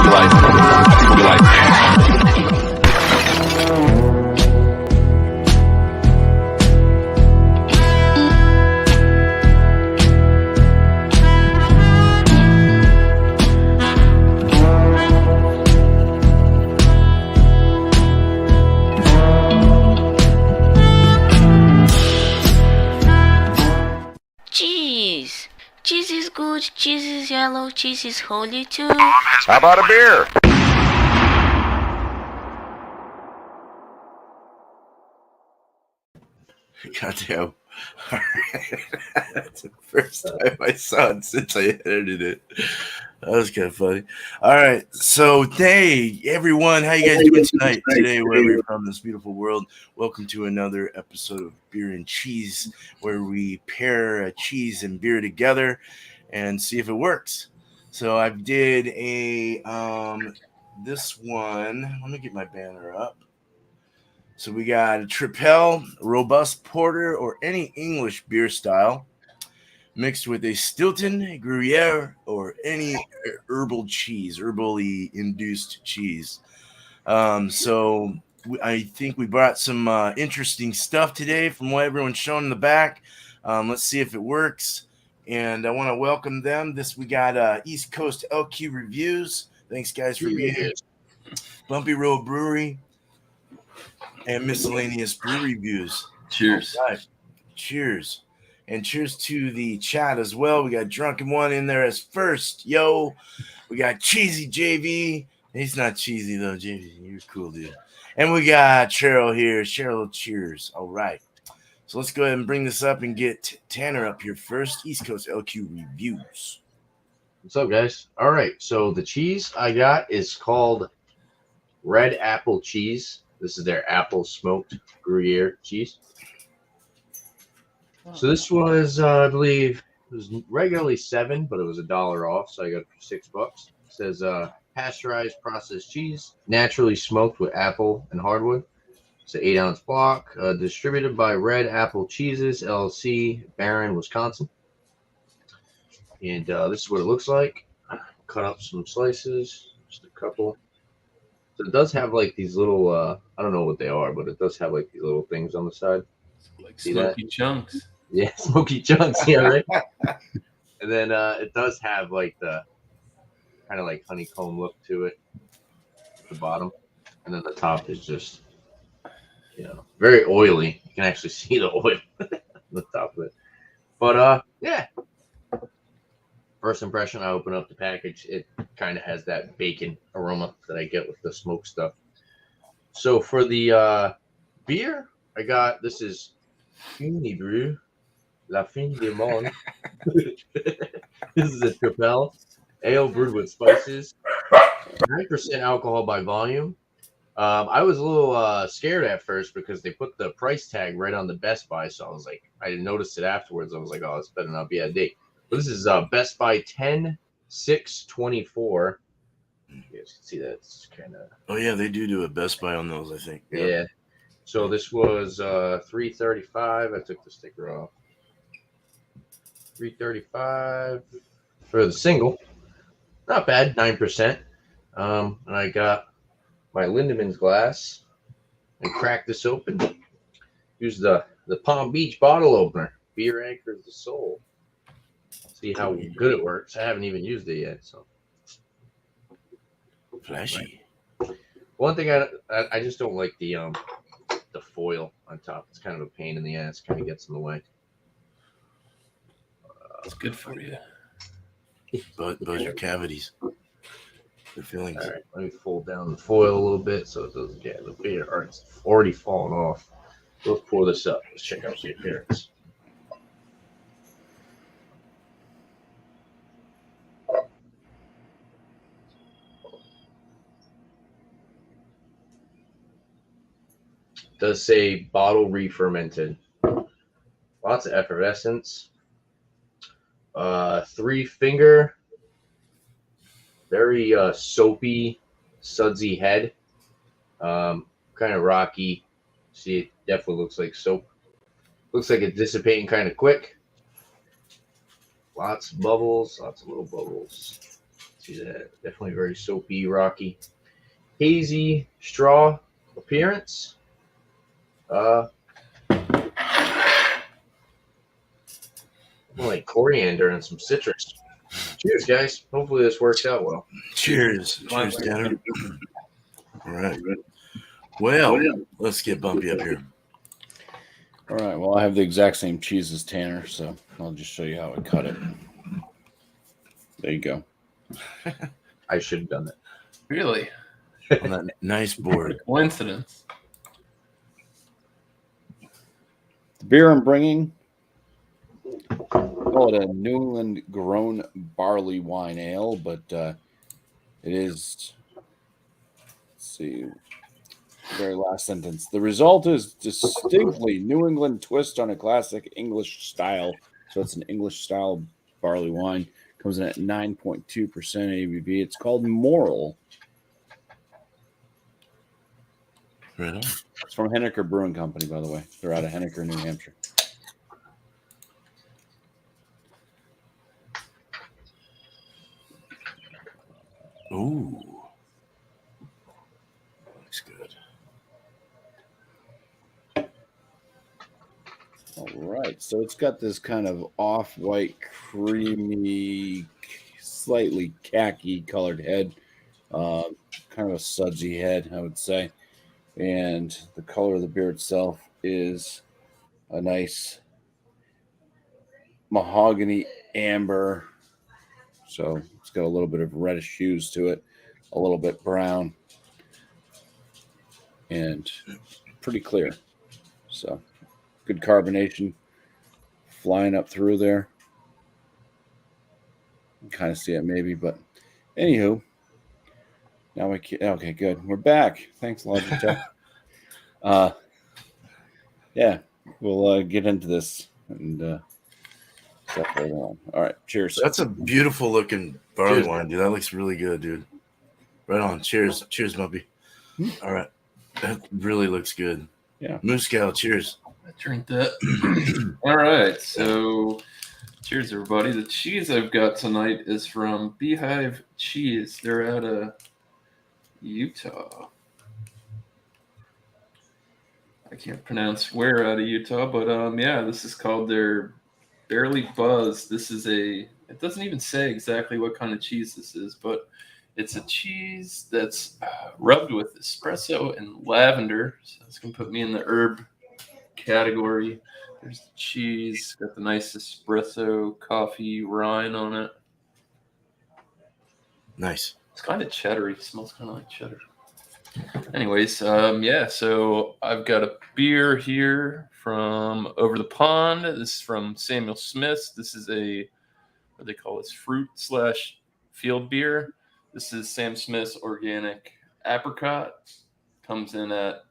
Cheese. Cheese is good, cheese is yellow, cheese is holy too. How about a beer? Goddamn. That's the first time I saw it since I edited it. That was kind of funny. All right. So, hey, everyone. How you guys doing tonight? Today, wherever you're from this beautiful world, welcome to another episode of Beer and Cheese, where we pair cheese and beer together and see if it works. So, I did a, this one. Let me get my banner up. So we got a TRIPEL, robust porter, or any English beer style, mixed with a STILTON, GRUYERE, or any herbal cheese, herbally induced cheese. I think we brought some interesting stuff today from what everyone's shown in the back. Let's see if it works. And I want to welcome them. We got East Coast LQ Reviews. Thanks, guys, for being here. Bumpy Road Brewery. And Miscellaneous Brew Reviews. Cheers. Right. Cheers. And cheers to the chat as well. We got Drunken One in there as first. Yo. We got Cheesy JV. He's not cheesy, though, JV. You're cool, dude. And we got Cheryl here. Cheryl, cheers. All right. So let's go ahead and bring this up and get Tanner up here first. East Coast LQ Reviews. What's up, guys? All right. So the cheese I got is called Red Apple Cheese. This is their apple smoked Gruyere cheese. So this was, I believe, it was regularly $7, but it was $1 off, so I got it for $6. It says pasteurized processed cheese, naturally smoked with apple and hardwood. It's an 8-ounce block, distributed by Red Apple Cheeses LLC, Barron, Wisconsin. And this is what it looks like. Cut up some slices, just a couple. So it does have like these little, I don't know what they are, but it does have like these little things on the side. Like smoky chunks. Yeah, smoky chunks. Yeah, right. And then it does have like the kind of like honeycomb look to it at the bottom. And then the top is just, very oily. You can actually see the oil on the top of it. But yeah. First impression, I open up the package. It kind of has that bacon aroma that I get with the smoked stuff. So for the beer, I got, this is Unibrew, La Fin du Monde. This is a TRIPEL ale brewed with spices, 9% alcohol by volume. I was a little scared at first because they put the price tag right on the Best Buy, so I was like, I didn't notice it afterwards. I was like, oh, this better not be a date. But this is Best Buy 10/6/24. You guys can see that it's kind of. Oh yeah, they do a Best Buy on those, I think. Yep. Yeah. So this was $3.35. I took the sticker off. $3.35 for the single. Not bad, 9%. And I got my Lindemann's glass and cracked this open. Use the Palm Beach bottle opener. Beer anchors the soul. See how good it works. I haven't even used it yet, so flashy. One thing I just don't like the foil on top. It's kind of a pain in the ass. Kind of gets in the way. It's good for you. But those are cavities. The fillings. All right, let me fold down the foil a little bit so it doesn't get the beer. All right, it's already fallen off. Let's pour this up. Let's check out the appearance. Does say bottle re-fermented. Lots of effervescence. 3-finger. Very soapy, sudsy head. Kind of rocky. See, it definitely looks like soap. Looks like it's dissipating kind of quick. Lots of bubbles. Lots of little bubbles. See that? Definitely very soapy, rocky, hazy straw appearance. Like coriander and some citrus. Cheers, guys. Hopefully this works out well. Cheers. Cheers, Tanner. All right. Well, let's get Bumpy up here. All right. Well, I have the exact same cheese as Tanner, so I'll just show you how I cut it. There you go. I should have done that. Really? On that nice board. Coincidence. The beer I'm bringing, call it a New England grown barley wine ale, but it is, let's see, very last sentence. The result is distinctly New England twist on a classic English style. So it's an English style barley wine. Comes in at 9.2% ABV. It's called Moral. Right on. It's from Henniker Brewing Company, by the way. They're out of Henniker, New Hampshire. Ooh. Looks good. All right. So it's got this kind of off-white, creamy, slightly khaki colored head. Kind of a sudsy head, I would say. And the color of the beer itself is a nice mahogany amber. So it's got a little bit of reddish hues to it, a little bit brown, and pretty clear. So good carbonation flying up through there. You can kind of see it maybe, but anywho, now we can, okay, good. We're back. Thanks, Logitech. Yeah, we'll get into this and stuff later on. All right, cheers. That's a beautiful looking barley Cheers. wine, dude. That looks really good, dude. Right on. Cheers. Cheers, Bumpy. All right. That really looks good. Yeah. Moose cheers. I drink that. All right. So, cheers, everybody. The cheese I've got tonight is from Beehive Cheese. They're out of Utah. I can't pronounce where out of Utah, but yeah, this is called their Barely Buzz. This is it doesn't even say exactly what kind of cheese this is, but it's a cheese that's rubbed with espresso and lavender. So it's going to put me in the herb category. There's the cheese, got the nice espresso coffee rind on it. Nice. It's kind of cheddar. It smells kind of like cheddar. Anyways, yeah, so I've got a beer here from over the pond. This is from Samuel Smith's. This is what they call this, fruit / field beer. This is Sam Smith's organic apricot. Comes in at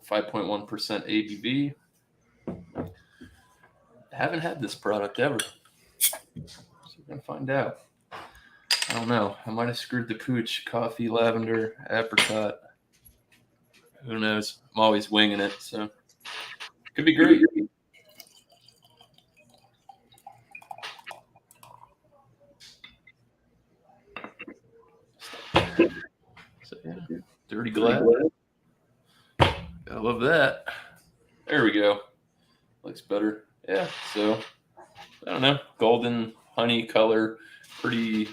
5.1% ABV. Haven't had this product ever. So we're going to find out. I don't know. I might have screwed the pooch. Coffee, lavender, apricot. Who knows? I'm always winging it, so could be great. So yeah, dirty glass. Gotta love that. There we go. Looks better. Yeah. So I don't know. Golden honey color, pretty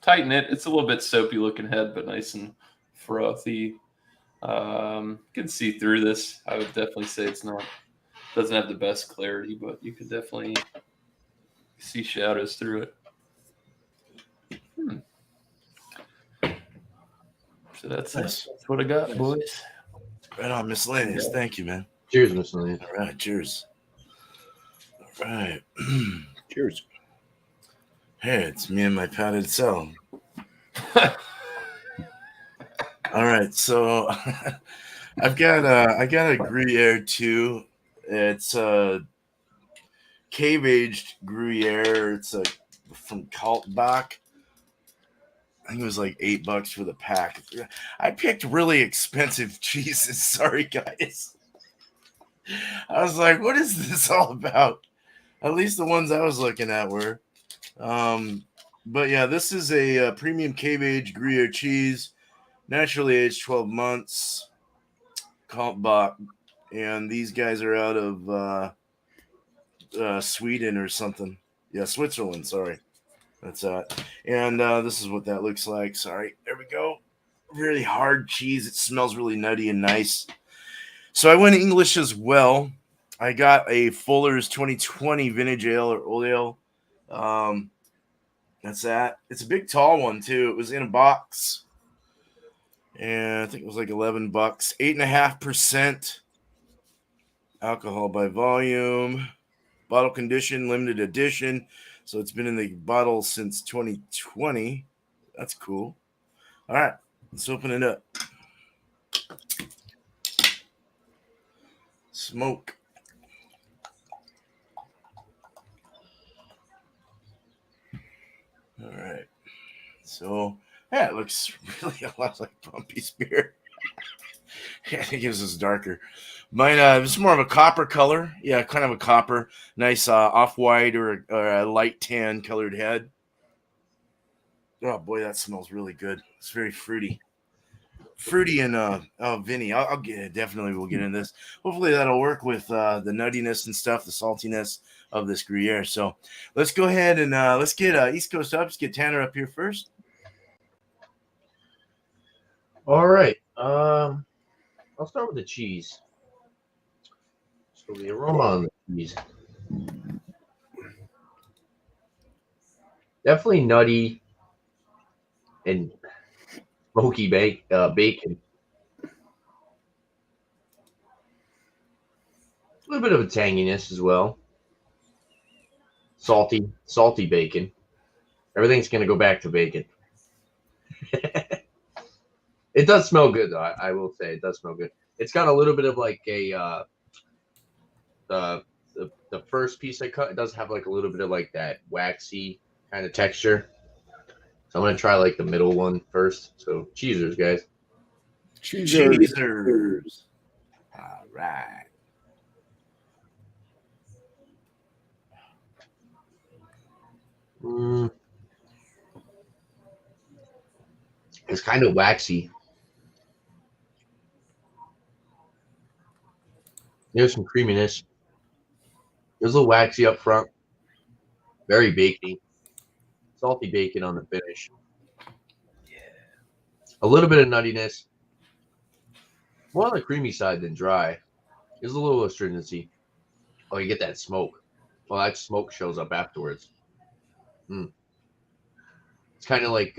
tight knit. It's a little bit soapy looking head, but nice and frothy. You can see through this. I would definitely say doesn't have the best clarity, but you can definitely see shadows through it. So that's Nice. that's what I got, boys. Right on, Miscellaneous. Thank you, man. Cheers, Miscellaneous. All right, cheers. All right. Cheers. Hey, it's me and my padded cell. All right, so I got a Gruyere too. It's a cave aged Gruyere. It's from Kaltbach. I think it was like $8 for the pack. I picked really expensive cheeses. Sorry, guys. I was like, what is this all about? At least the ones I was looking at were. But yeah, this is a premium cave-aged Gruyere cheese, naturally aged 12 months, Kaltbach, and these guys are out of Sweden or something. Yeah, Switzerland. Sorry, that's and this is what that looks like. Sorry, there we go. Really hard cheese. It smells really nutty and nice. So I went English as well. I got a Fuller's 2020 vintage ale or old ale. That's that. It's a big tall one too. It was in a box, and I think it was like $11. 8.5% alcohol by volume. Bottle condition, limited edition. So it's been in the bottle since 2020. That's cool. All right, let's open it up. Smoke. All right. So, yeah, it looks really a lot like Bumpy's beer. Yeah, I think it was darker. Mine, it's more of a copper color. Yeah, kind of a copper. Nice off-white or a light tan colored head. Oh, boy, that smells really good. It's very fruity. Fruity and Vinny. I'll get definitely we'll get in this. Hopefully that'll work with the nuttiness and stuff, the saltiness of this Gruyere. So let's go ahead and let's get East Coast up. Let's get Tanner up here first. All right. I'll start with the cheese. So the aroma on the cheese. Definitely nutty and smoky bacon. A little bit of a tanginess as well. Salty bacon. Everything's going to go back to bacon. It does smell good, though. I will say it does smell good. It's got a little bit of like a the first piece I cut. It does have like a little bit of like that waxy kind of texture. So I'm gonna try like the middle one first. So cheesers, guys. Cheesers. All right. It's kind of waxy. There's some creaminess. There's a little waxy up front. Very bacony. Salty bacon on the finish. A little bit of nuttiness. More on the creamy side than dry. There's a little astringency. Oh, you get that smoke. Well, that smoke shows up afterwards. It's kind of like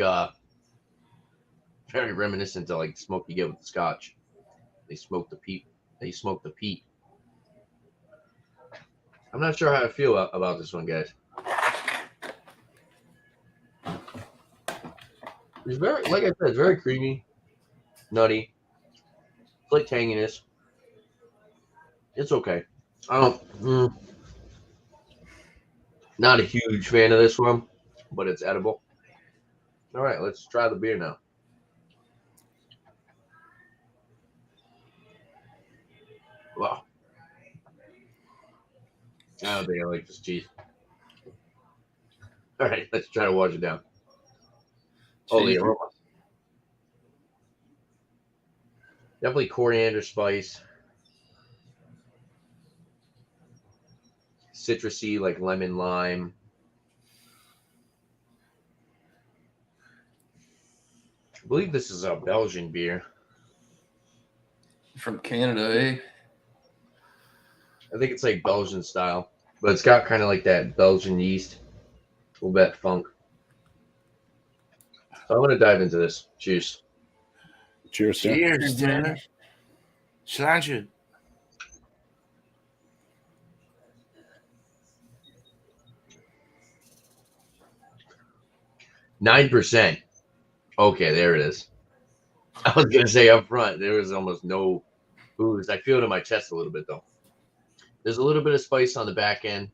very reminiscent of like smoke you get with the scotch. They smoke the peat. I'm not sure how I feel about this one, guys. It's very, like I said, it's very creamy, nutty, slight tanginess. It's okay. Not a huge fan of this one, but it's edible. All right, let's try the beer now. Wow. I don't think I like this cheese. All right, let's try to wash it down. Holy aroma. Definitely coriander spice. Citrusy, like lemon, lime. I believe this is a Belgian beer. From Canada, eh? I think it's like Belgian style, but it's got kind of like that Belgian yeast, a little bit funk. So I'm going to dive into this. Cheers. Cheers, Tanner. Cheers, Tanner. Sláinte. 9%. Okay, there it is. I was going to say up front, there was almost no booze. I feel it in my chest a little bit, though. There's a little bit of spice on the back end.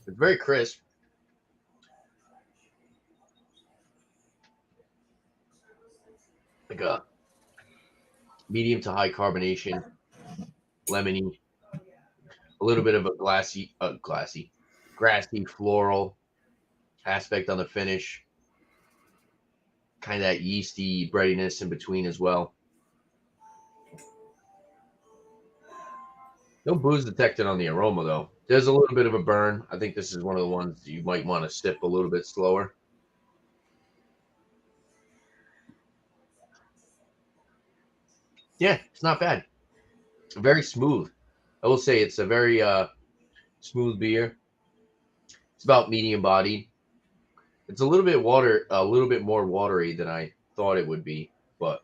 It's very crisp. Like a medium to high carbonation, lemony, a little bit of a grassy floral aspect on the finish. kind of that yeasty breadiness in between as well. No booze detected on the aroma, though. There's a little bit of a burn. I think this is one of the ones you might want to sip a little bit slower. Yeah, it's not bad. Very smooth. I will say it's a very smooth beer. It's about medium bodied. It's a little bit more watery than I thought it would be, but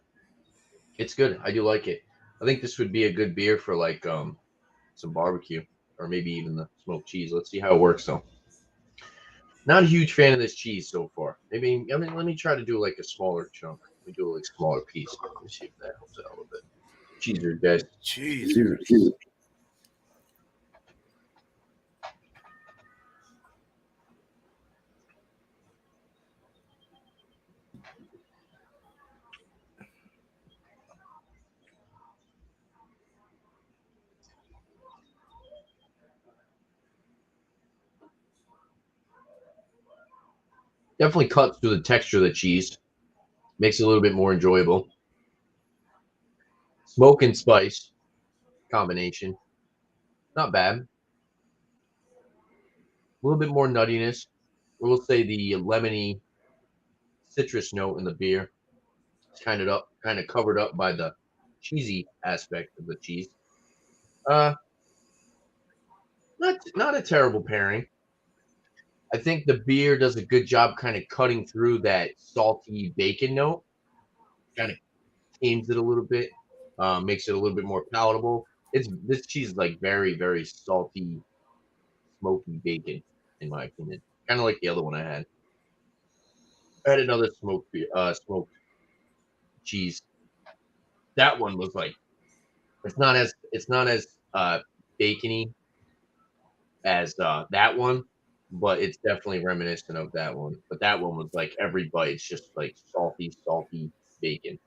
it's good. I do like it. I think this would be a good beer for like some barbecue or maybe even the smoked cheese. Let's see how it works though. Not a huge fan of this cheese so far. Let me try to do like a smaller chunk. Let me do a like smaller piece. Let me see if that helps out a little bit. Cheeser, guys. Cheese. Definitely cuts through the texture of the cheese. Makes it a little bit more enjoyable. Smoke and spice combination. Not bad. A little bit more nuttiness. We'll say the lemony citrus note in the beer. It's kind of covered up by the cheesy aspect of the cheese. Not a terrible pairing. I think the beer does a good job kind of cutting through that salty bacon note. Kind of tames it a little bit, makes it a little bit more palatable. This cheese is like very, very salty, smoky bacon, in my opinion. Kind of like the other one I had. I had another smoked cheese. That one was like it's not as bacony as that one, but it's definitely reminiscent of that one. But that one was like every bite's just like salty bacon.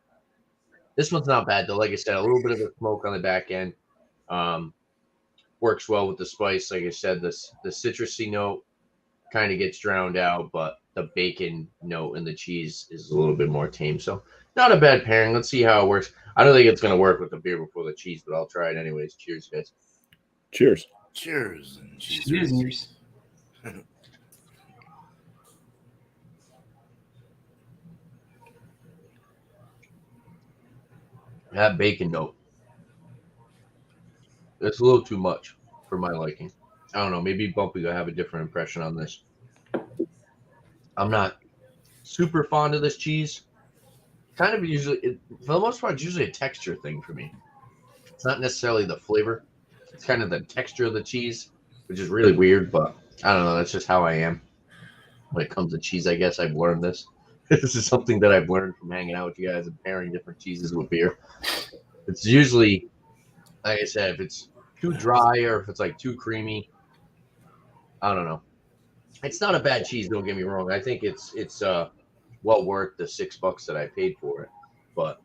This one's not bad though. Like I said, a little bit of a smoke on the back end. Works well with the spice. Like I said, the citrusy note kind of gets drowned out, but the bacon note and the cheese is a little bit more tame. So not a bad pairing. Let's see how it works. I don't think it's going to work with the beer before the cheese, but I'll try it anyways. Cheers, guys. Cheers. Cheers. And Cheers. That bacon note. It's a little too much for my liking. I don't know. Maybe Bumpy will have a different impression on this. I'm not super fond of this cheese. Kind of usually, for the most part, it's usually a texture thing for me. It's not necessarily the flavor. It's kind of the texture of the cheese, which is really weird, but I don't know. That's just how I am when it comes to cheese. I guess I've learned this. This is something that I've learned from hanging out with you guys and pairing different cheeses with beer. It's usually, like I said, if it's too dry or if it's like too creamy, I don't know. It's not a bad cheese, don't get me wrong. I think it's well worth the $6 that I paid for it. But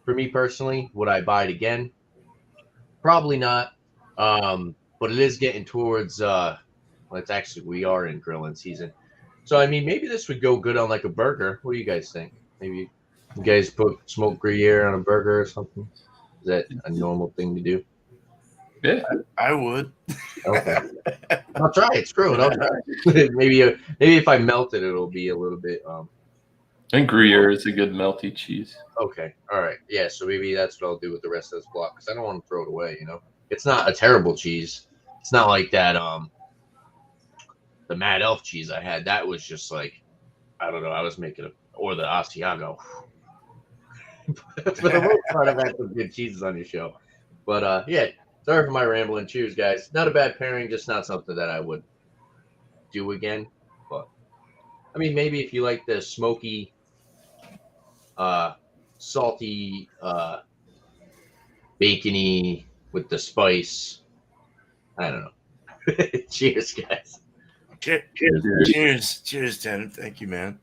for me personally, would I buy it again? Probably not. But it is getting towards we are in grilling season. So I mean maybe this would go good on like a burger. What do you guys think? Maybe you guys put smoked Gruyere on a burger or something? Is that a normal thing to do? Yeah. I would. Okay. I'll try it. Screw it. I'll try it. maybe if I melt it, it'll be a little bit. I think Gruyere is a good melty cheese. Okay. All right. Yeah. So maybe that's what I'll do with the rest of this block because I don't want to throw it away. You know, it's not a terrible cheese. It's not like that. The Mad Elf cheese I had. That was just like, I don't know. I was making or the Asiago. For the most part, I've had some good cheeses on your show. But yeah. Sorry for my rambling. Cheers, guys. Not a bad pairing, just not something that I would do again. But I mean, maybe if you like the smoky, salty, bacony with the spice. I don't know. Cheers, guys. Cheers, Tanner. Thank you, man.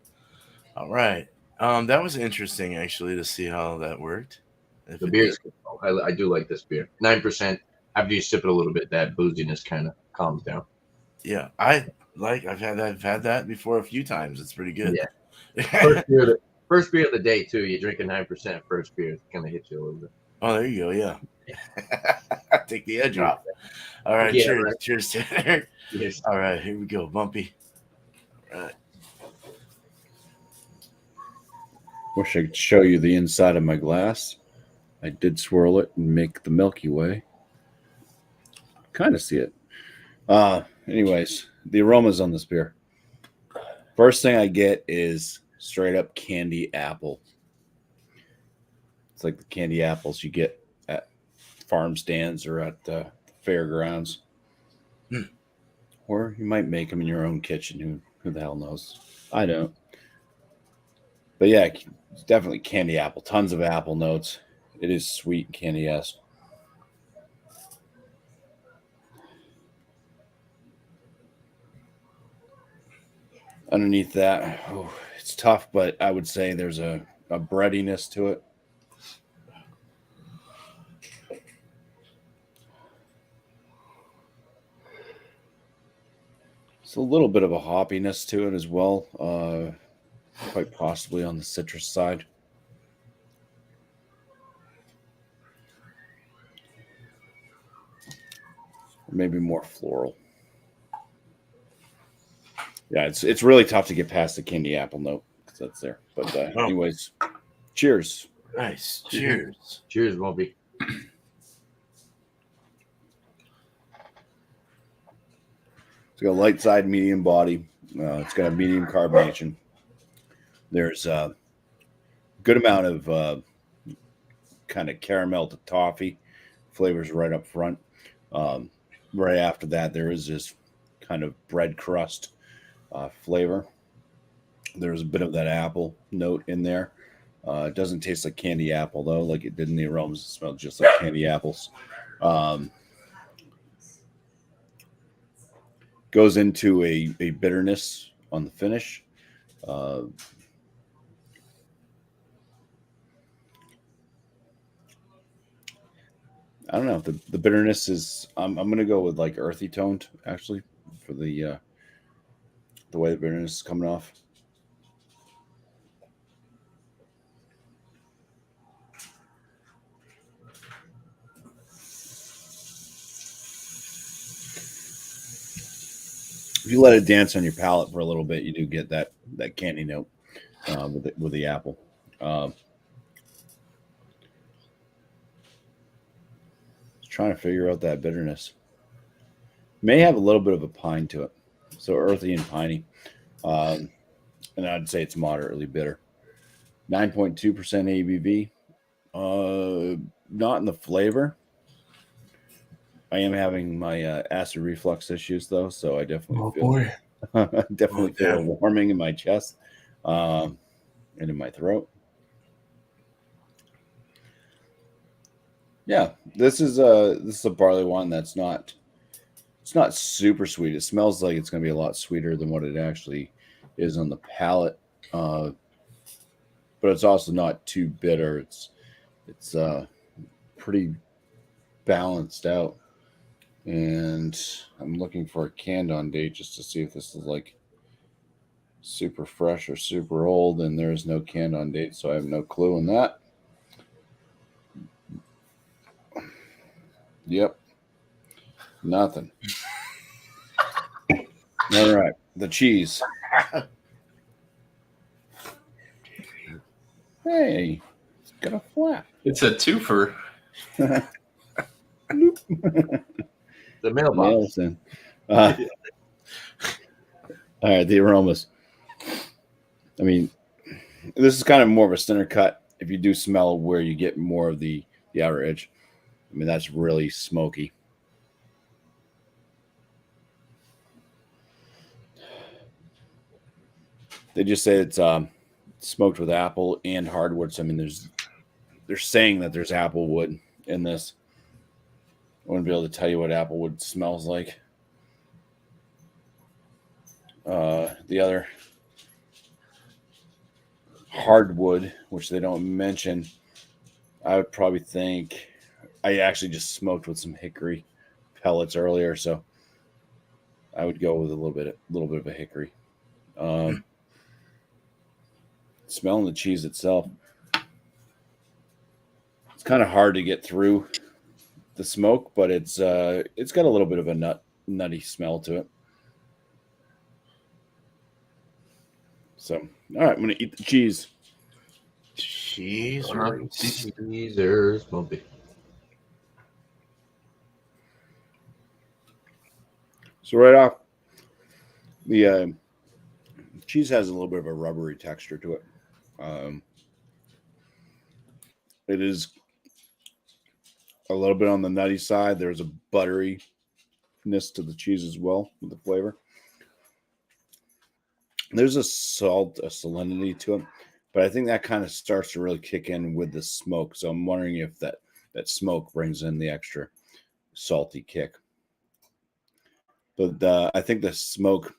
All right. That was interesting actually to see how that worked. The beer's good. I do like this beer. 9%. After you sip it a little bit, that booziness kind of calms down. Yeah, I've had that before a few times. It's pretty good. Yeah. First beer of the day too. You drink a 9% first beer, it kind of hits you a little bit. Oh, there you go. Yeah. Take the edge off. All right. Yeah, cheers. right. Cheers, Tanner. Yes. All right. Here we go. Bumpy. All right. Wish I could show you the inside of my glass. I did swirl it and make the Milky Way. Kind of see it. Anyways, the aromas on this beer. First thing I get is straight up candy apple. It's like the candy apples you get at farm stands or at the fairgrounds. Or you might make them in your own kitchen. Who the hell knows? I don't. But yeah, it's definitely candy apple. Tons of apple notes. It is sweet and candy-esque. Underneath that, it's tough, but I would say there's a breadiness to it. It's a little bit of a hoppiness to it as well, quite possibly on the citrus side. Or maybe more floral. Yeah, it's really tough to get past the candy apple note because that's there. But anyways, cheers. Nice. Cheers. Cheers, Bumpy. It's got a light side, medium body. It's got a medium carbonation. There's a good amount of kind of caramel to toffee flavors right up front. Right after that, there is this kind of bread crust flavor. There's a bit of that apple note in there. It doesn't taste like candy apple, though, like it did in the aromas. It smells just like candy apples. Goes into a bitterness on the finish. I don't know. The bitterness is. I'm gonna go with like earthy toned actually for the way the bitterness is coming off. If you let it dance on your palate for a little bit, you do get that candy note with the apple. Trying to figure out that bitterness. May have a little bit of a pine to it, so earthy and piney, and I'd say it's moderately bitter. 9.2% ABV. Not in the flavor. I am having my acid reflux issues though, so I definitely feel a warming in my chest and in my throat. Yeah, this is a barley wine that's not super sweet. It smells like it's going to be a lot sweeter than what it actually is on the palate, but it's also not too bitter. It's pretty balanced out. And I'm looking for a canned on date just to see if this is like super fresh or super old, and there is no canned on date, so I have no clue on that. Yep. Nothing. All right. The cheese. Hey, it's got a flap. It's a twofer. The mailbox. All right, the aromas. I mean, this is kind of more of a center cut. If you do smell where you get more of the outer edge, I mean, that's really smoky. They just say it's smoked with apple and hardwood. So I mean, they're saying that there's apple wood in this. I wouldn't be able to tell you what applewood smells like. The other hardwood, which they don't mention, I would probably think I actually just smoked with some hickory pellets earlier, so I would go with a little bit of a hickory. smelling the cheese itself, it's kind of hard to get through the smoke, but it's got a little bit of a nutty smell to it. So, all right, I'm gonna eat the cheese. Caesars, Bumpy. So right off, the cheese has a little bit of a rubbery texture to it. It is a little bit on the nutty side. There's a butteriness to the cheese as well with the flavor. There's a salinity to it, but I think that kind of starts to really kick in with the smoke. So I'm wondering if that smoke brings in the extra salty kick. But I think the smoke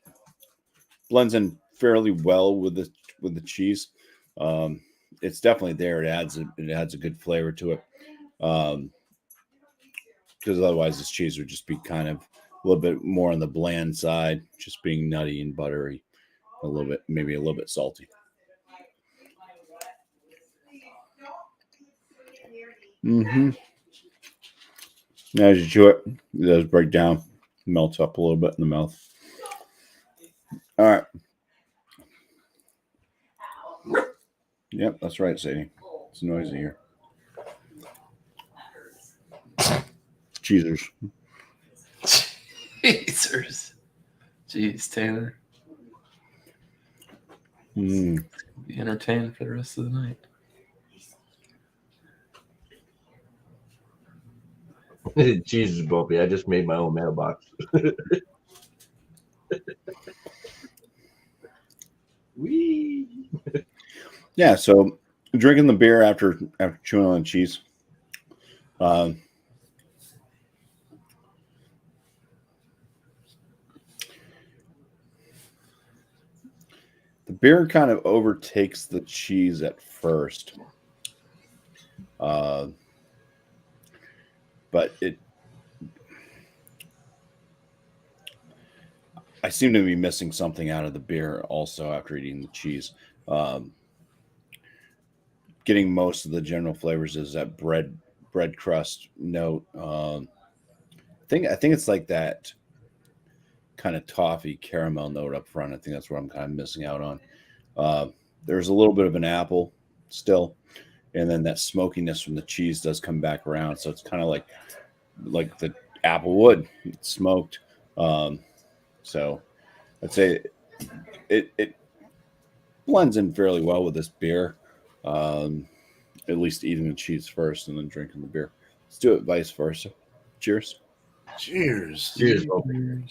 blends in fairly well with the cheese. It's definitely there. It adds a good flavor to it. Because otherwise this cheese would just be kind of a little bit more on the bland side, just being nutty and buttery, a little bit, maybe a little bit salty. Now, as you chew it, it does break down, melts up a little bit in the mouth. All right. Yep, that's right, Sadie. It's noisy here. Cheesers. Cheesers. Jeez, Tanner. Be entertained for the rest of the night. Jesus, Bumpy. I just made my own mailbox. Wee. Yeah, so drinking the beer after chewing on cheese. The beer kind of overtakes the cheese at first. But I seem to be missing something out of the beer also after eating the cheese. Getting most of the general flavors is that bread crust note. I think it's like that kind of toffee caramel note up front. I think that's what I'm kind of missing out on. There's a little bit of an apple still, and then that smokiness from the cheese does come back around. So it's kind of like the apple wood. It's smoked. So I'd say it blends in fairly well with this beer. At least eating the cheese first and then drinking the beer. Let's do it vice versa. Cheers. Cheers. Cheers, Bumpy.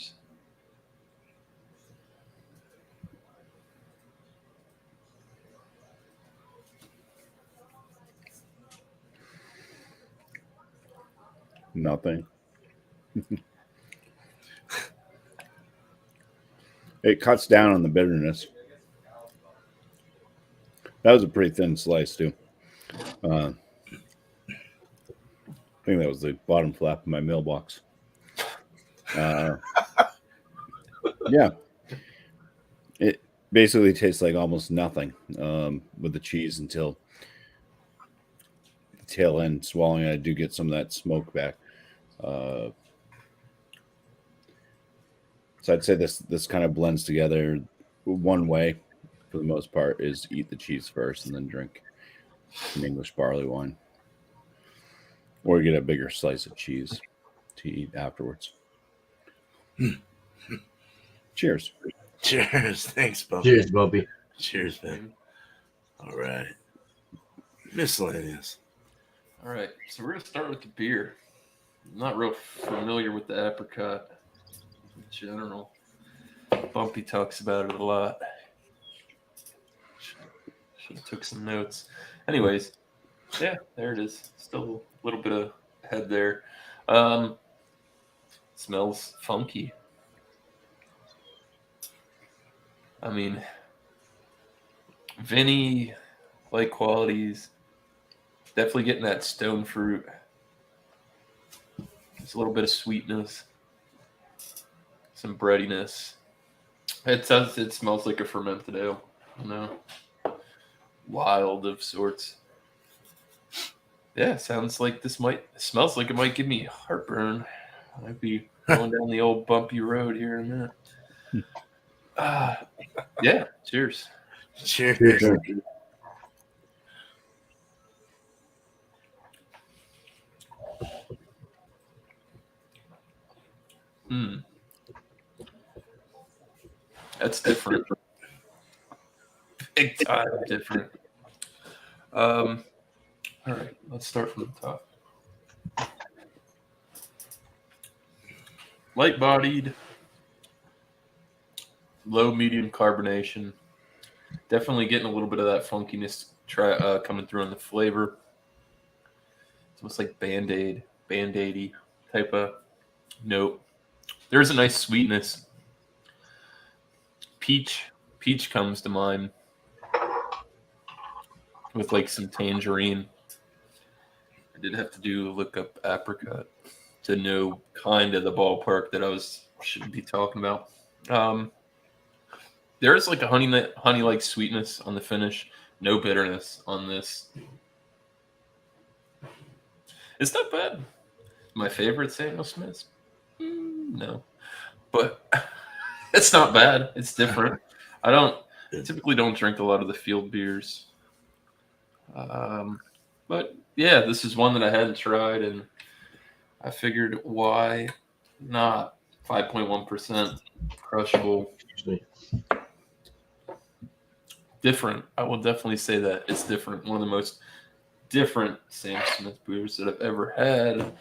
Nothing. It cuts down on the bitterness. That was a pretty thin slice, too. I think that was the bottom flap of my mailbox. Yeah. It basically tastes like almost nothing with the cheese until the tail end swallowing. I do get some of that smoke back. So I'd say this kind of blends together. One way, for the most part, is eat the cheese first and then drink an English barley wine. Or get a bigger slice of cheese to eat afterwards. Cheers. Cheers. Thanks, Bumpy. Cheers, Bumpy. Cheers, man. All right. Miscellaneous. All right, so we're going to start with the beer. I'm not real familiar with the apricot in general. Bumpy talks about it a lot. Should have took some notes. Anyways, yeah, there it is. Still a little bit of head there. Smells funky. I mean, Vinny, like qualities. Definitely getting that stone fruit. There's a little bit of sweetness. Some breadiness. It smells like a fermented ale. No. wild of sorts. Yeah, sounds like smells like it might give me heartburn. I might be going down the old bumpy road here in a minute. Yeah, cheers. Cheers. That's different. Big time different. All right, let's start from the top. Light-bodied, low medium carbonation. Definitely getting a little bit of that funkiness coming through in the flavor. It's almost like Band-Aidy type of note. There's a nice sweetness. Peach comes to mind with like some tangerine. I did have to look up apricot to know kind of the ballpark that should be talking about. There's like a honey-like sweetness on the finish. No bitterness on this. It's not bad. My favorite Samuel Smith's? No. But it's not bad. It's different. I typically don't drink a lot of the field beers. But yeah, this is one that I hadn't tried, and I figured why not? 5.1% crushable. Different. I will definitely say that it's different. One of the most different Sam Smith beers that I've ever had.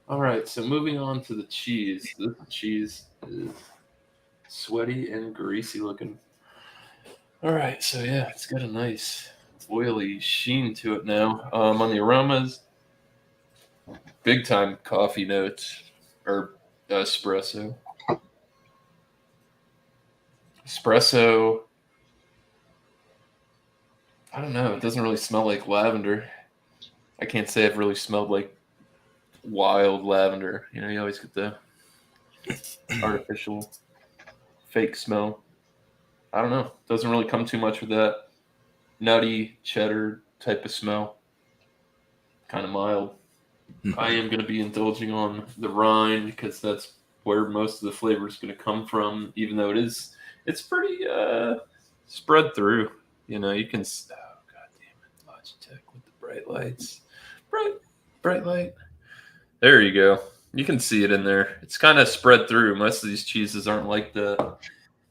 All right, so moving on to the cheese. This cheese is sweaty and greasy looking. All right, so yeah, it's got a nice oily sheen to it now. On the aromas, big time coffee notes or espresso. Espresso. I don't know. It doesn't really smell like lavender. I can't say I've really smelled like wild lavender. You know, you always get the artificial fake smell. I don't know. Doesn't really come too much with that nutty cheddar type of smell. Kind of mild. I am going to be indulging on the rind because that's where most of the flavor is going to come from, even though it's pretty spread through. You know, you can... Oh, God damn it. Logitech with the bright lights. Bright light. There you go. You can see it in there. It's kind of spread through. Most of these cheeses aren't like that.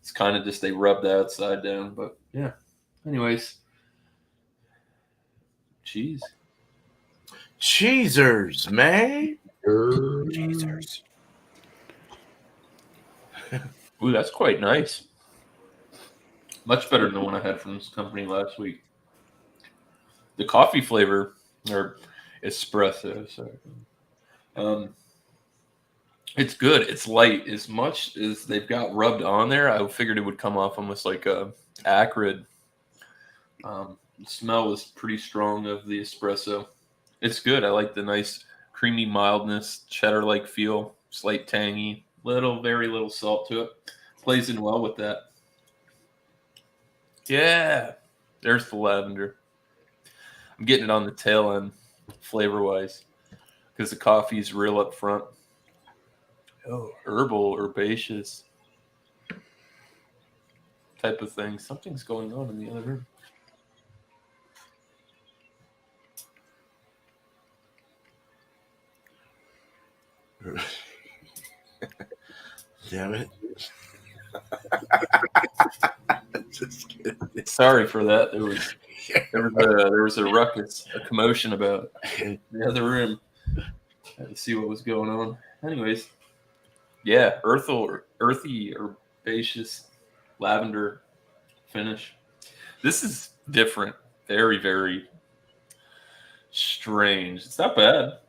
It's kind of just they rub the outside down. But, yeah. Anyways. Cheese. Cheesers, man. Cheesers. Ooh, that's quite nice. Much better than the one I had from this company last week. The coffee flavor, or espresso, sorry. It's good. It's light. As much as they've got rubbed on there, I figured it would come off almost like a acrid. The smell was pretty strong of the espresso. It's good. I like the nice creamy mildness, cheddar-like feel, slight tangy, very little salt to it. Plays in well with that. Yeah, there's the lavender. I'm getting it on the tail end, flavor-wise, because the coffee is real up front. Oh, herbal, herbaceous type of thing. Something's going on in the other room. Damn it. Just kidding. Sorry for that. There was a ruckus, a commotion about the other room. I had to see what was going on. Anyways, yeah, earthy, herbaceous, lavender finish. This is different. Very, very strange. It's not bad.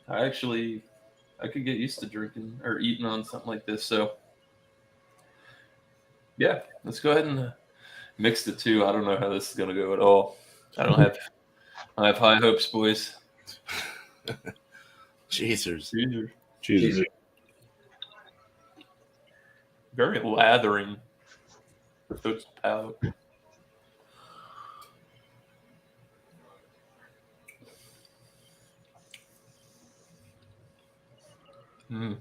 I could get used to drinking or eating on something like this. So, yeah, let's go ahead and mix the two. I don't know how this is going to go at all. I have high hopes, boys. Cheesers. Cheesers. Very lathering for Toad's palate. Mm.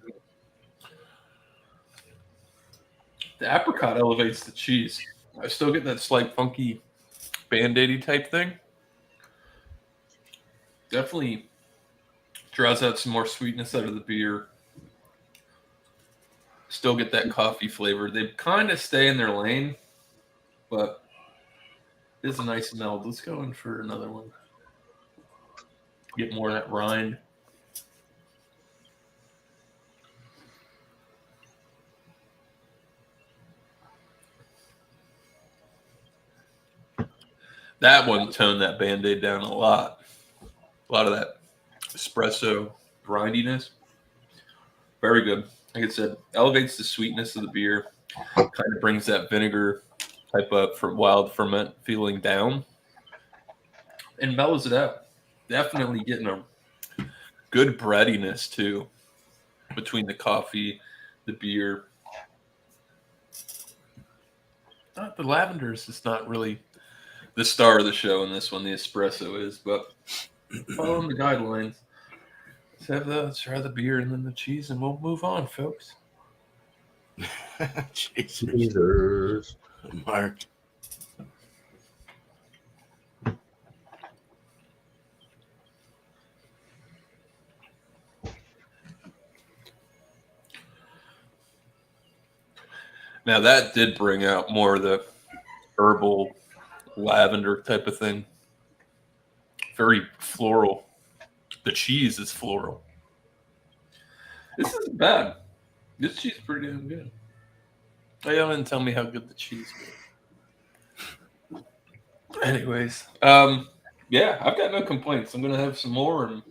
The apricot elevates the cheese. I still get that slight funky band-aidy type thing. Definitely draws out some more sweetness out of the beer. Still get that coffee flavor. They kind of stay in their lane, but it is a nice meld. Let's go in for another one. Get more of that rind. That one toned that Band-Aid down a lot. A lot of that espresso grindiness. Very good. Like I said, elevates the sweetness of the beer. Kind of brings that vinegar type of wild ferment feeling down. And mellows it out. Definitely getting a good breadiness too between the coffee, the beer. The lavender is just not really the star of the show in this one. The espresso is, but following the guidelines. Let's try the beer and then the cheese, and we'll move on, folks. Jesus. Mark. Now that did bring out more of the herbal lavender type of thing. Very floral. The cheese is floral. This isn't bad. This cheese is pretty damn good. Oh, y'all didn't tell me how good the cheese was. Anyways, yeah, I've got no complaints. I'm gonna have some more, and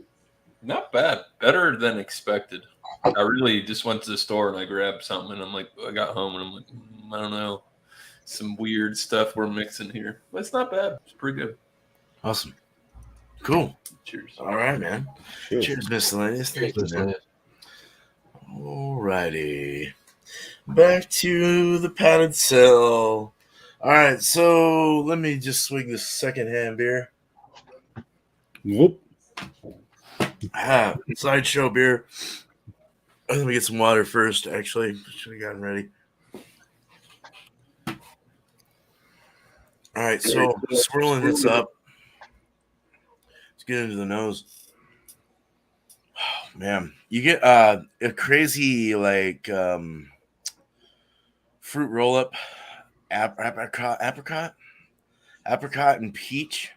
not bad. Better than expected. I really just went to the store and I grabbed something, and I'm like, I got home and I'm like, I don't know, some weird stuff we're mixing here, but it's not bad. It's pretty good. Awesome. Cool. Cheers. All right, man. Cheers, Miscellaneous. Thank you, man. All righty. Back to the padded cell. All right, so let me just swing this secondhand beer. Whoop. Sideshow beer. Let me get some water first, actually. Should have gotten ready. All right, so swirling this up. Let's get into the nose. Oh, man, you get a crazy, like, fruit roll-up, apricot and peach.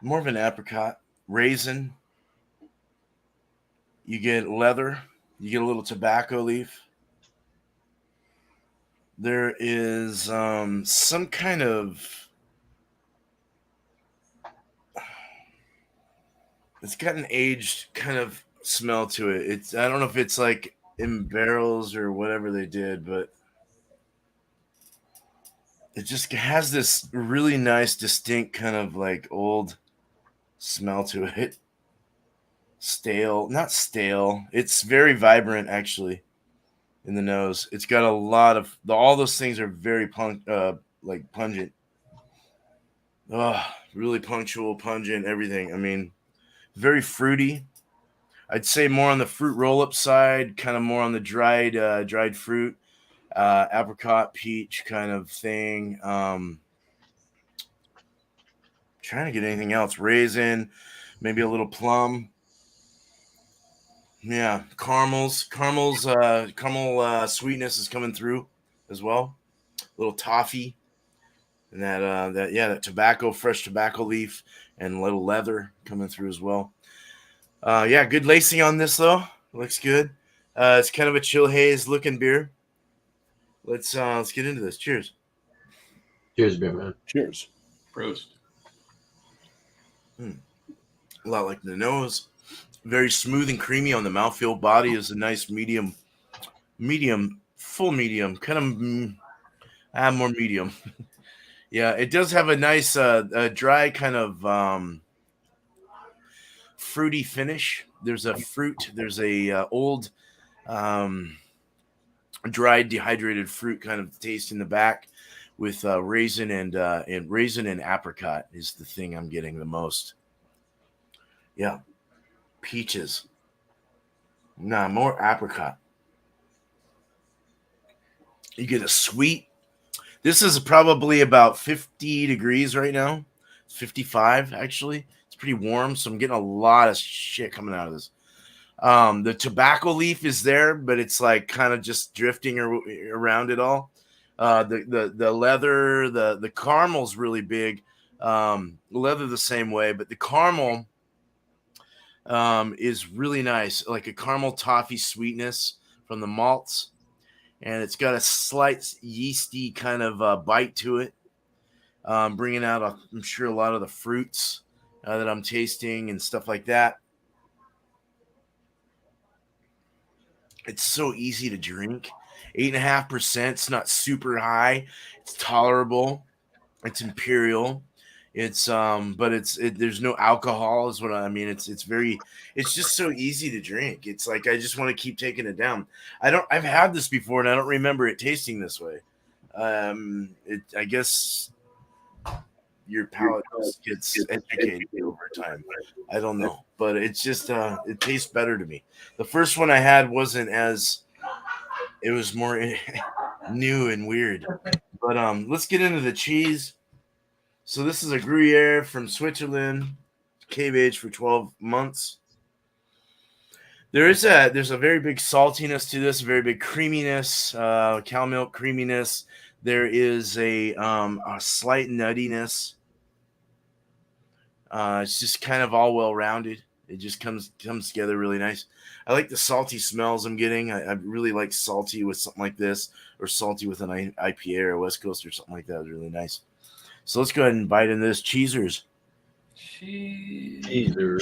More of an apricot. Raisin. You get leather. You get a little tobacco leaf. There is some kind of... It's got an aged kind of smell to it. I don't know if it's like in barrels or whatever they did, but it just has this really nice, distinct kind of like old smell to it. Stale, not stale. It's very vibrant, actually, in the nose. It's got a lot of all those things are very like pungent. Oh, really punctual, pungent, everything. I mean, very fruity. I'd say more on the fruit roll-up side, kind of more on the dried fruit, apricot, peach kind of thing. Trying to get anything else. Raisin, maybe a little plum. Yeah, caramel sweetness is coming through as well. A little toffee, and that tobacco, fresh tobacco leaf, and a little leather coming through as well. Yeah, good lacing on this though. Looks good. It's kind of a chill haze looking beer. Let's get into this. Cheers. Cheers, beer man. Cheers. Prost. A lot like the nose. Very smooth and creamy on the mouthfeel. Body is a nice medium, full medium, kind of more medium. Yeah, it does have a nice dry kind of fruity finish. There's a fruit. There's a old dried dehydrated fruit kind of taste in the back with raisin and apricot is the thing I'm getting the most. Yeah. Peaches. Nah, more apricot. You get a sweet. This is probably about 50 degrees right now. It's 55 actually. It's pretty warm, so I'm getting a lot of shit coming out of this. The tobacco leaf is there, but it's like kind of just drifting around it all. The leather, the caramel's really big. Leather the same way, but the caramel is really nice, like a caramel toffee sweetness from the malts, and it's got a slight yeasty kind of bite to it, bringing out, I'm sure, a lot of the fruits that I'm tasting and stuff like that. It's so easy to drink. 8.5%. It's not super high. It's tolerable. It's imperial. It's but there's no alcohol is what I mean. It's just so easy to drink. It's like I just want to keep taking it down. I've had this before and I don't remember it tasting this way. I guess your palate just gets educated over time. I don't know, but it's just it tastes better to me. The first one I had wasn't as, it was more new and weird. But let's get into the cheese. So this is a Gruyere from Switzerland, cave aged for 12 months. There's a very big saltiness to this, a very big creaminess, cow milk creaminess. There is a slight nuttiness. It's just kind of all well rounded. It just comes together really nice. I like the salty smells I'm getting. I really like salty with something like this, or salty with an IPA or a West Coast or something like that. It's really nice. So let's go ahead and bite into this. Cheesers. Cheesers.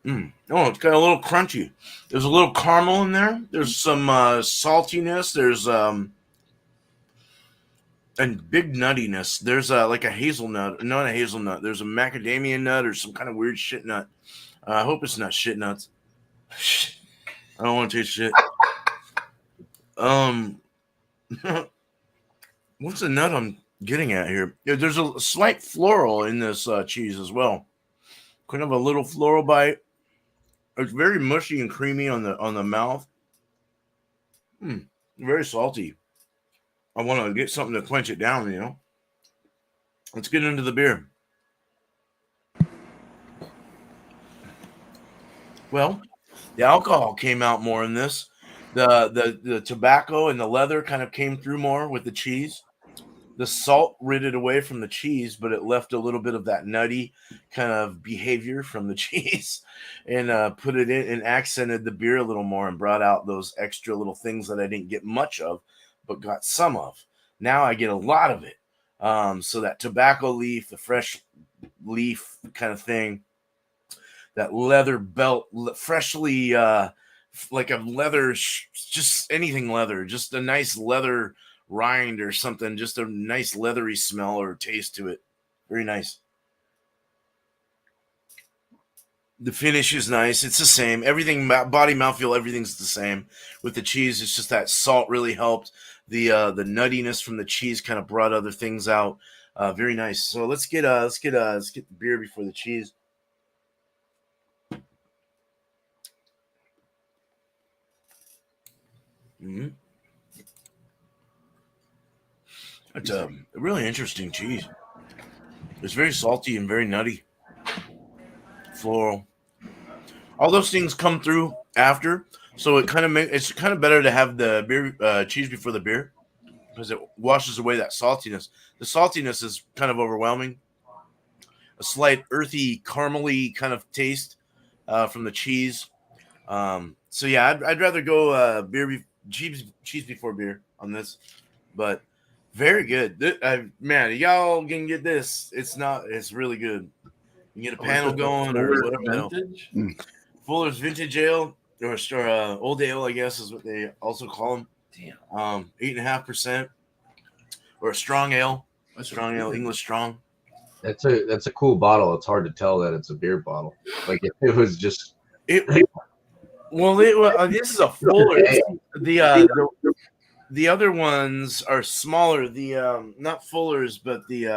Oh, it's got a little crunchy. There's a little caramel in there. There's some saltiness. There's and big nuttiness. There's like a hazelnut, not a hazelnut. There's a macadamia nut or some kind of weird shit nut. I hope it's not shit nuts. I don't want to taste shit. What's the nut I'm getting at here? Yeah, there's a slight floral in this cheese as well. Kind of a little floral bite. It's very mushy and creamy on the mouth. Very salty. I want to get something to quench it down, you know. Let's get into the beer. Well, the alcohol came out more in this. The tobacco and the leather kind of came through more with the cheese. The salt rid it away from the cheese, but it left a little bit of that nutty kind of behavior from the cheese, and put it in and accented the beer a little more and brought out those extra little things that I didn't get much of, but got some of. Now I get a lot of it. So that tobacco leaf, the fresh leaf kind of thing, that leather belt, freshly like a leather, just anything leather, just a nice leather rind or something, just a nice leathery smell or taste to it. Very nice. The finish is nice. It's the same. Everything, body, mouthfeel, everything's the same. With the cheese, it's just that salt really helped. The nuttiness from the cheese kind of brought other things out. Very nice. So let's get the beer before the cheese. Mm-hmm. It's a really interesting cheese. It's very salty and very nutty, floral. All those things come through after, so it's kind of better to have the beer cheese before the beer because it washes away that saltiness. The saltiness is kind of overwhelming. A slight earthy, caramely kind of taste from the cheese. So yeah, I'd rather go cheese before beer on this, but very good. Man, y'all can get this. It's really good. You get a panel going or whatever. Fuller's Vintage Ale or Old Ale, I guess is what they also call them. Damn. 8.5%, or a strong ale. A strong ale, English strong. That's a cool bottle. It's hard to tell that it's a beer bottle. Like if it was just this is a Fuller. The other ones are smaller. The not Fuller's, but the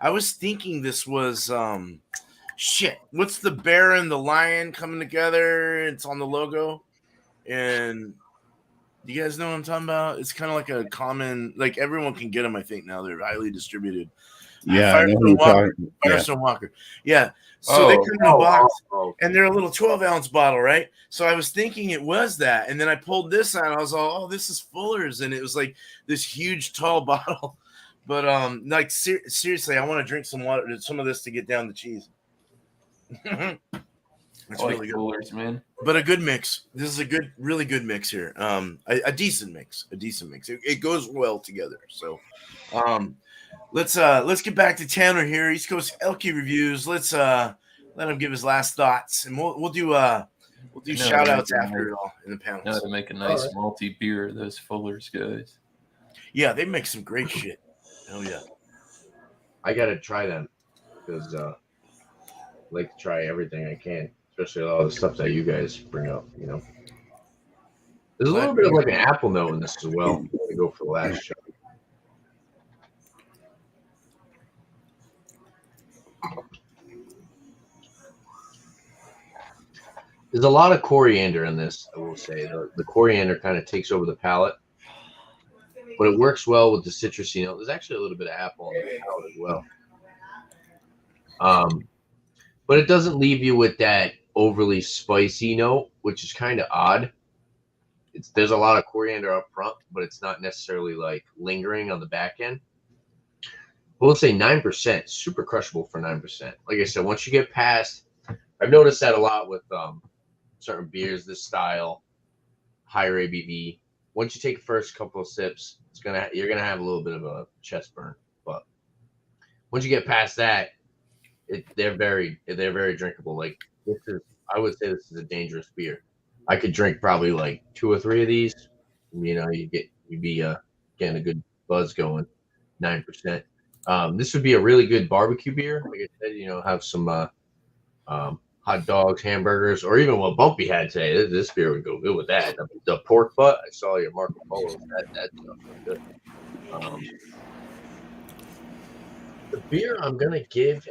I was thinking this was shit. What's the bear and the lion coming together? It's on the logo. And do you guys know what I'm talking about? It's kind of like a common, like everyone can get them, I think, now. They're highly distributed. Yeah, I know who you're talking. Yeah. Firestone Walker. Yeah. So they come in a box, and they're a little 12-ounce bottle, right? So I was thinking it was that. And then I pulled this out. I was like, oh, this is Fuller's. And it was like this huge, tall bottle. But like seriously, I want to drink some water, some of this to get down the cheese. It's I like really good. Fuller's, man. But a good mix. This is a good, really good mix here. A decent mix. It goes well together. So, let's get back to Tanner here. East Coast Elky reviews. Let's let him give his last thoughts, and we'll do shout outs after it all in the panels. Know how to make a nice malty beer. Those Fuller's guys. Yeah, they make some great shit. Hell yeah. I gotta try them because I like to try everything I can, especially all the stuff that you guys bring up. You know, there's a little bit of like an apple note in this as well. To go for the last shot. There's a lot of coriander in this, I will say. The coriander kind of takes over the palate, but it works well with the citrusy note. There's actually a little bit of apple on the palate as well. But it doesn't leave you with that overly spicy note, which is kind of odd. There's a lot of coriander up front, but it's not necessarily like lingering on the back end. We'll say 9%, super crushable for 9%. Like I said, once you get past, I've noticed that a lot with certain beers, this style, higher ABV. Once you take the first couple of sips, you're gonna have a little bit of a chest burn. But once you get past that, they're very drinkable. Like I would say this is a dangerous beer. I could drink probably like 2 or 3 of these. You know, you'd be getting a good buzz going. 9%. This would be a really good barbecue beer. Like I said, you know, have some hot dogs, hamburgers, or even what Bumpy had today. This beer would go good with that. The pork butt. I saw your Marco Polo. That stuff was good. The beer I'm gonna give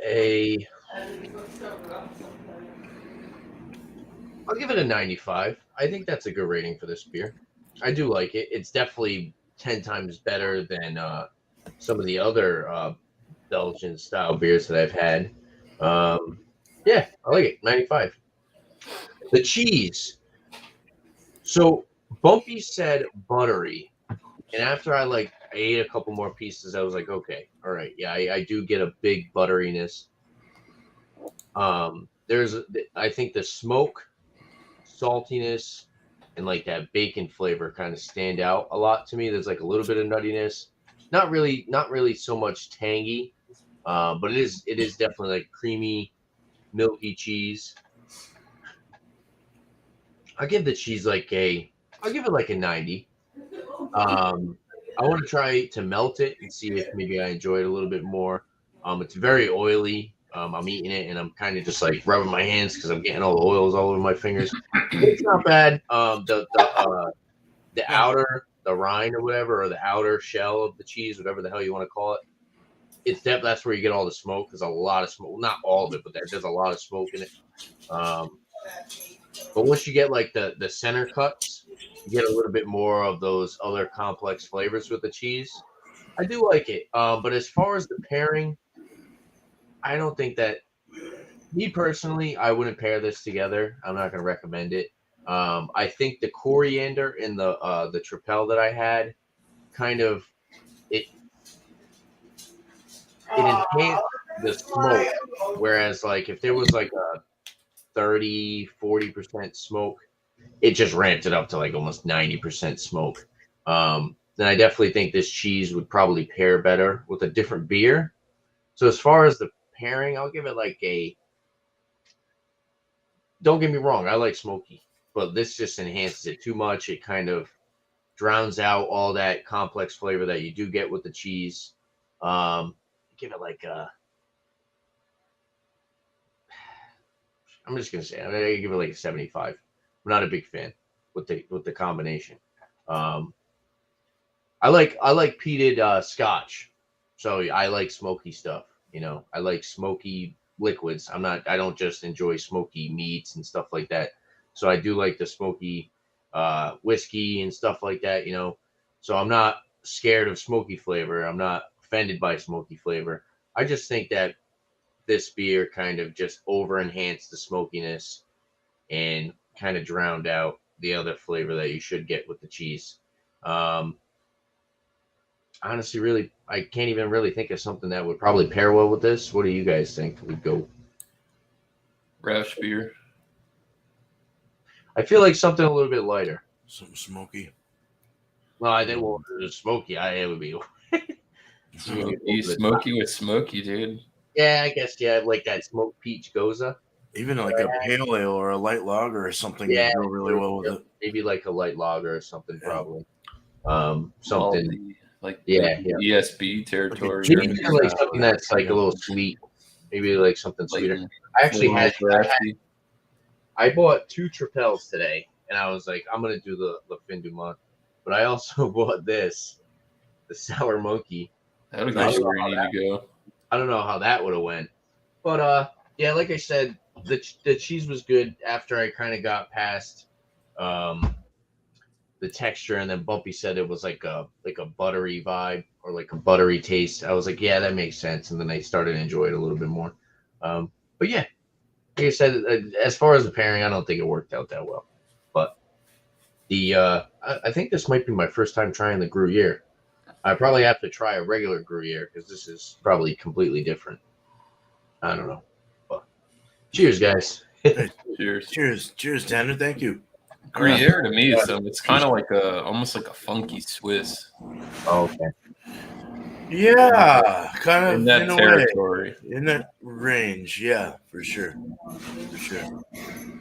I'll give it a 95. I think that's a good rating for this beer. I do like it. It's definitely 10 times better than some of the other Belgian style beers that I've had. Yeah, I like it. 95. The cheese. So Bumpy said buttery, and after I ate a couple more pieces, I was like, okay, all right, yeah, I do get a big butteriness. I think the smoke, saltiness, and like that bacon flavor kind of stand out a lot to me. There's like a little bit of nuttiness, not really so much tangy, but it is definitely like creamy, milky cheese. I'll give the cheese I'll give it like a 90. I want to try to melt it and see if maybe I enjoy it a little bit more. It's very oily. I'm eating it and I'm kind of just like rubbing my hands because I'm getting all the oils all over my fingers. It's not bad. The outer, the rind or whatever, or the outer shell of the cheese, whatever the hell you want to call it, that's where you get all the smoke. There's a lot of smoke. Not all of it, but there's a lot of smoke in it. But once you get like the center cuts, you get a little bit more of those other complex flavors with the cheese. I do like it. But as far as the pairing, I don't think that, me personally, I wouldn't pair this together. I'm not going to recommend it. I think the coriander in the TRIPEL that I had kind of it enhanced the smoke, whereas like if there was like a 30-40% smoke, it just ramped it up to like almost 90% smoke. Then I definitely think this cheese would probably pair better with a different beer. So as far as the pairing, I'll give it like don't get me wrong, I like smoky, but this just enhances it too much. It kind of drowns out all that complex flavor that you do get with the cheese. Give it like I'm just gonna say I give it like a 75. I'm not a big fan with the combination. I like peated Scotch, so I like smoky stuff. You know, I like smoky liquids. I don't just enjoy smoky meats and stuff like that. So I do like the smoky whiskey and stuff like that, you know. So I'm not scared of smoky flavor. I'm not offended by smoky flavor. I just think that this beer kind of just over enhanced the smokiness and kind of drowned out the other flavor that you should get with the cheese. Honestly, really, I can't even really think of something that would probably pair well with this. What do you guys think would go? Rash beer. I feel like something a little bit lighter. Something smoky. Well, I think smoky. It would be. Smoky with smoky, dude. Yeah, I guess like that smoked peach goza. Even like a pale ale or a light lager or something Yeah, would go really well with it. Maybe like a light lager or something, probably. All Something like ESB territory. maybe like something that's like a little sweet. Maybe like something sweeter. I actually I bought 2 Tripels today, and I was like, I'm gonna do the fin du Monde, but I also bought the Sour Monkey. That would go where you need to go. I don't know how that would have went, but yeah, like I said, the cheese was good after I kind of got past the texture, and then Bumpy said it was like a buttery vibe or like a buttery taste. I was like, yeah, that makes sense, and then I started to enjoy it a little bit more. But yeah, like I said, as far as the pairing, I don't think it worked out that well. But I think this might be my first time trying the Gruyere. I probably have to try a regular Gruyere because this is probably completely different. I don't know. But cheers, guys. Cheers, Tanner. Thank you. Gruyere to me is it's kind of like almost like a funky Swiss. Oh, okay. Yeah, kind of in that territory, in that range. Yeah, for sure.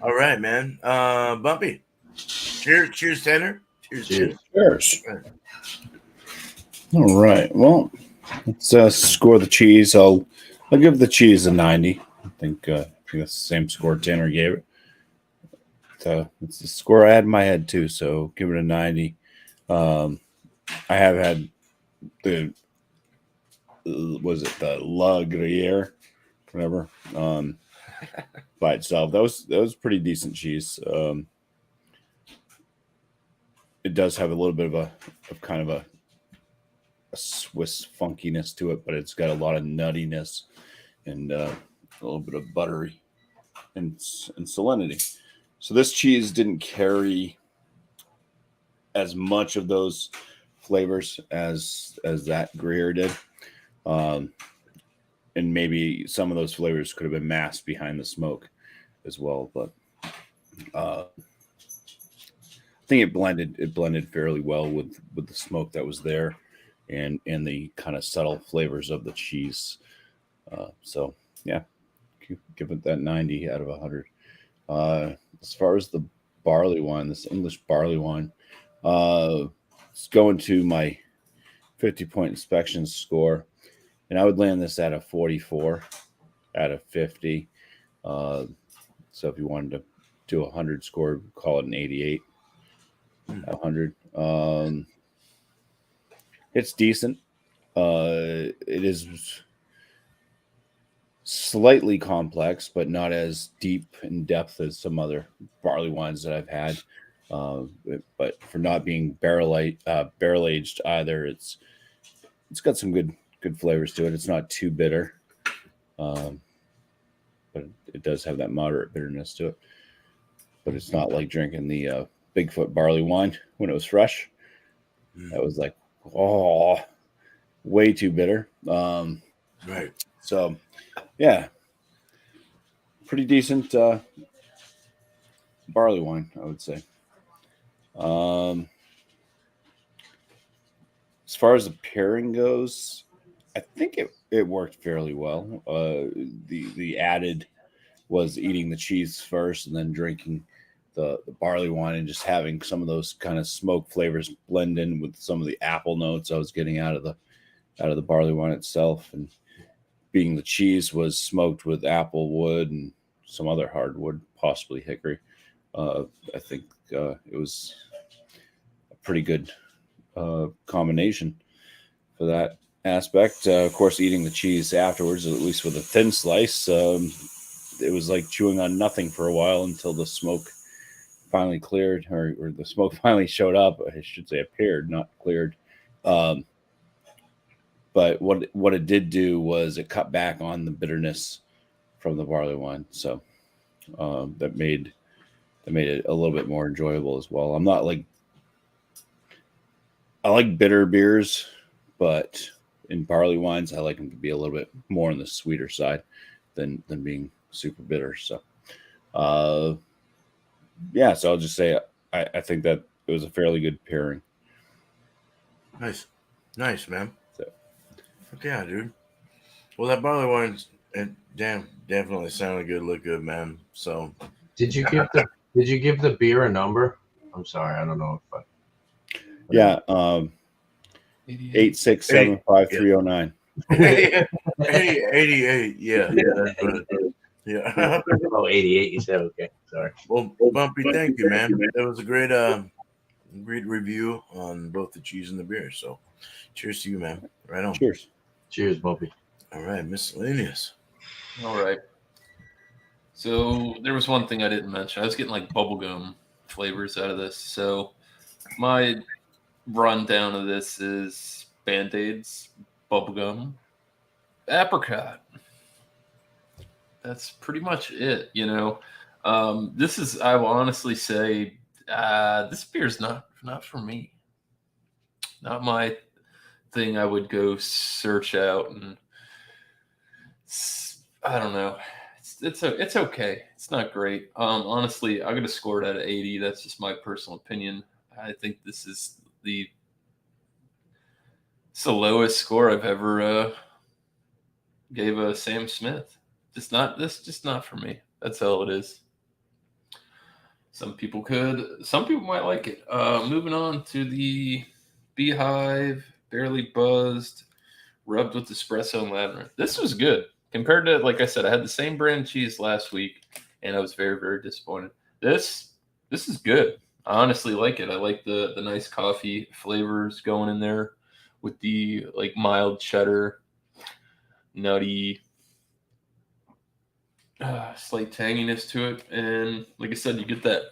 All right, man. Bumpy. Cheers, Tanner. Cheers. All right. Well, let's score the cheese. I'll give the cheese a 90. I think that's the same score Tanner gave it. It's the score I had in my head too. So give it a 90. I have had the La Gruyere, whatever, by itself. That was pretty decent cheese. It does have a little bit of kind of a Swiss funkiness to it, but it's got a lot of nuttiness and a little bit of buttery and salinity. So this cheese didn't carry as much of those flavors as that Gruyere did. And maybe some of those flavors could have been masked behind the smoke as well, but I think it blended fairly well with the smoke that was there and the kind of subtle flavors of the cheese. So yeah, give it that 90 out of 100. As far as the barley wine, this English barley wine, it's going to my 50-point inspection score, and I would land this at a 44 out of 50. So if you wanted to do a 100 score, call it an 88 out of 100. It's decent. It is slightly complex, but not as deep in depth as some other barley wines that I've had. But for not being barrel aged either, it's got some good flavors to it. It's not too bitter, but it does have that moderate bitterness to it. But it's not like drinking the Bigfoot barley wine when it was fresh. That was like, way too bitter. Right. So, yeah, pretty decent barley wine, I would say. As far as the pairing goes, I think it worked fairly well. The added was eating the cheese first and then drinking the barley wine and just having some of those kind of smoke flavors blend in with some of the apple notes I was getting out of the barley wine itself, and being the cheese was smoked with apple wood and some other hardwood, possibly hickory. I think it was a pretty good combination for that. aspect. Of course, eating the cheese afterwards, at least with a thin slice, it was like chewing on nothing for a while until the smoke finally cleared, or the smoke finally showed up. I should say appeared, not cleared. Um, but what it did do was it cut back on the bitterness from the barley wine, so that made it a little bit more enjoyable as well. I'm not like I like bitter beers, but in barley wines, I like them to be a little bit more on the sweeter side than being super bitter. So, yeah. So I'll just say I think that it was a fairly good pairing. Nice, man. So, Yeah, dude. Well, that barley wine's definitely sounded good, looked good, man. So, Did you give the beer a number? I'm sorry, I don't know if yeah. 8675309. 88. Yeah. That's right. Yeah. Oh, 88, you said. Okay, sorry. Well, Bumpy, thank you, man. That was a great review on both the cheese and the beer. So, cheers to you, man. Right on. Cheers, Bumpy. All right, Miscellaneous. All right. So there was one thing I didn't mention. I was getting like bubblegum flavors out of this. So my rundown of this is Band-Aids, bubblegum, apricot. That's pretty much it, you know. This is, I will honestly say, this beer's not for me. Not my thing I would go search out, and I don't know. It's okay. It's not great. Honestly, I'm gonna score it out of 80. That's just my personal opinion. I think this is the lowest score I've ever gave a Sam Smith. Just not for me. That's all it is. Some people might like it. Moving on to the Beehive, barely buzzed, rubbed with espresso and lavender. This was good compared to, like I said, I had the same brand cheese last week, and I was very, very disappointed. This is good. I honestly like it. I like the nice coffee flavors going in there with the like mild cheddar, nutty, slight tanginess to it, and like I said, you get that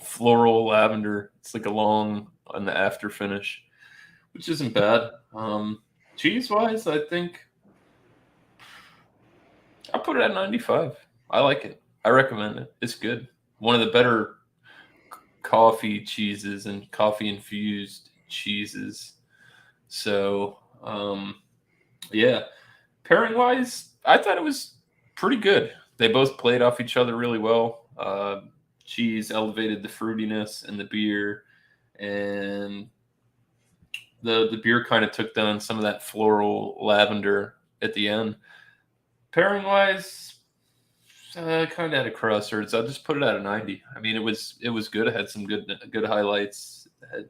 floral lavender. It's like a long on the after finish, which isn't bad. Cheese wise, I think I'll put it at 95. I like it. I recommend it. It's good. One of the better coffee cheeses and coffee infused cheeses. So, yeah. Pairing wise, I thought it was pretty good. They both played off each other really well. Cheese elevated the fruitiness in the beer, and the beer kind of took down some of that floral lavender at the end. Pairing wise, kind of at a crossroads. I'll just put it at a 90. I mean, it was good. It had some good highlights. It had,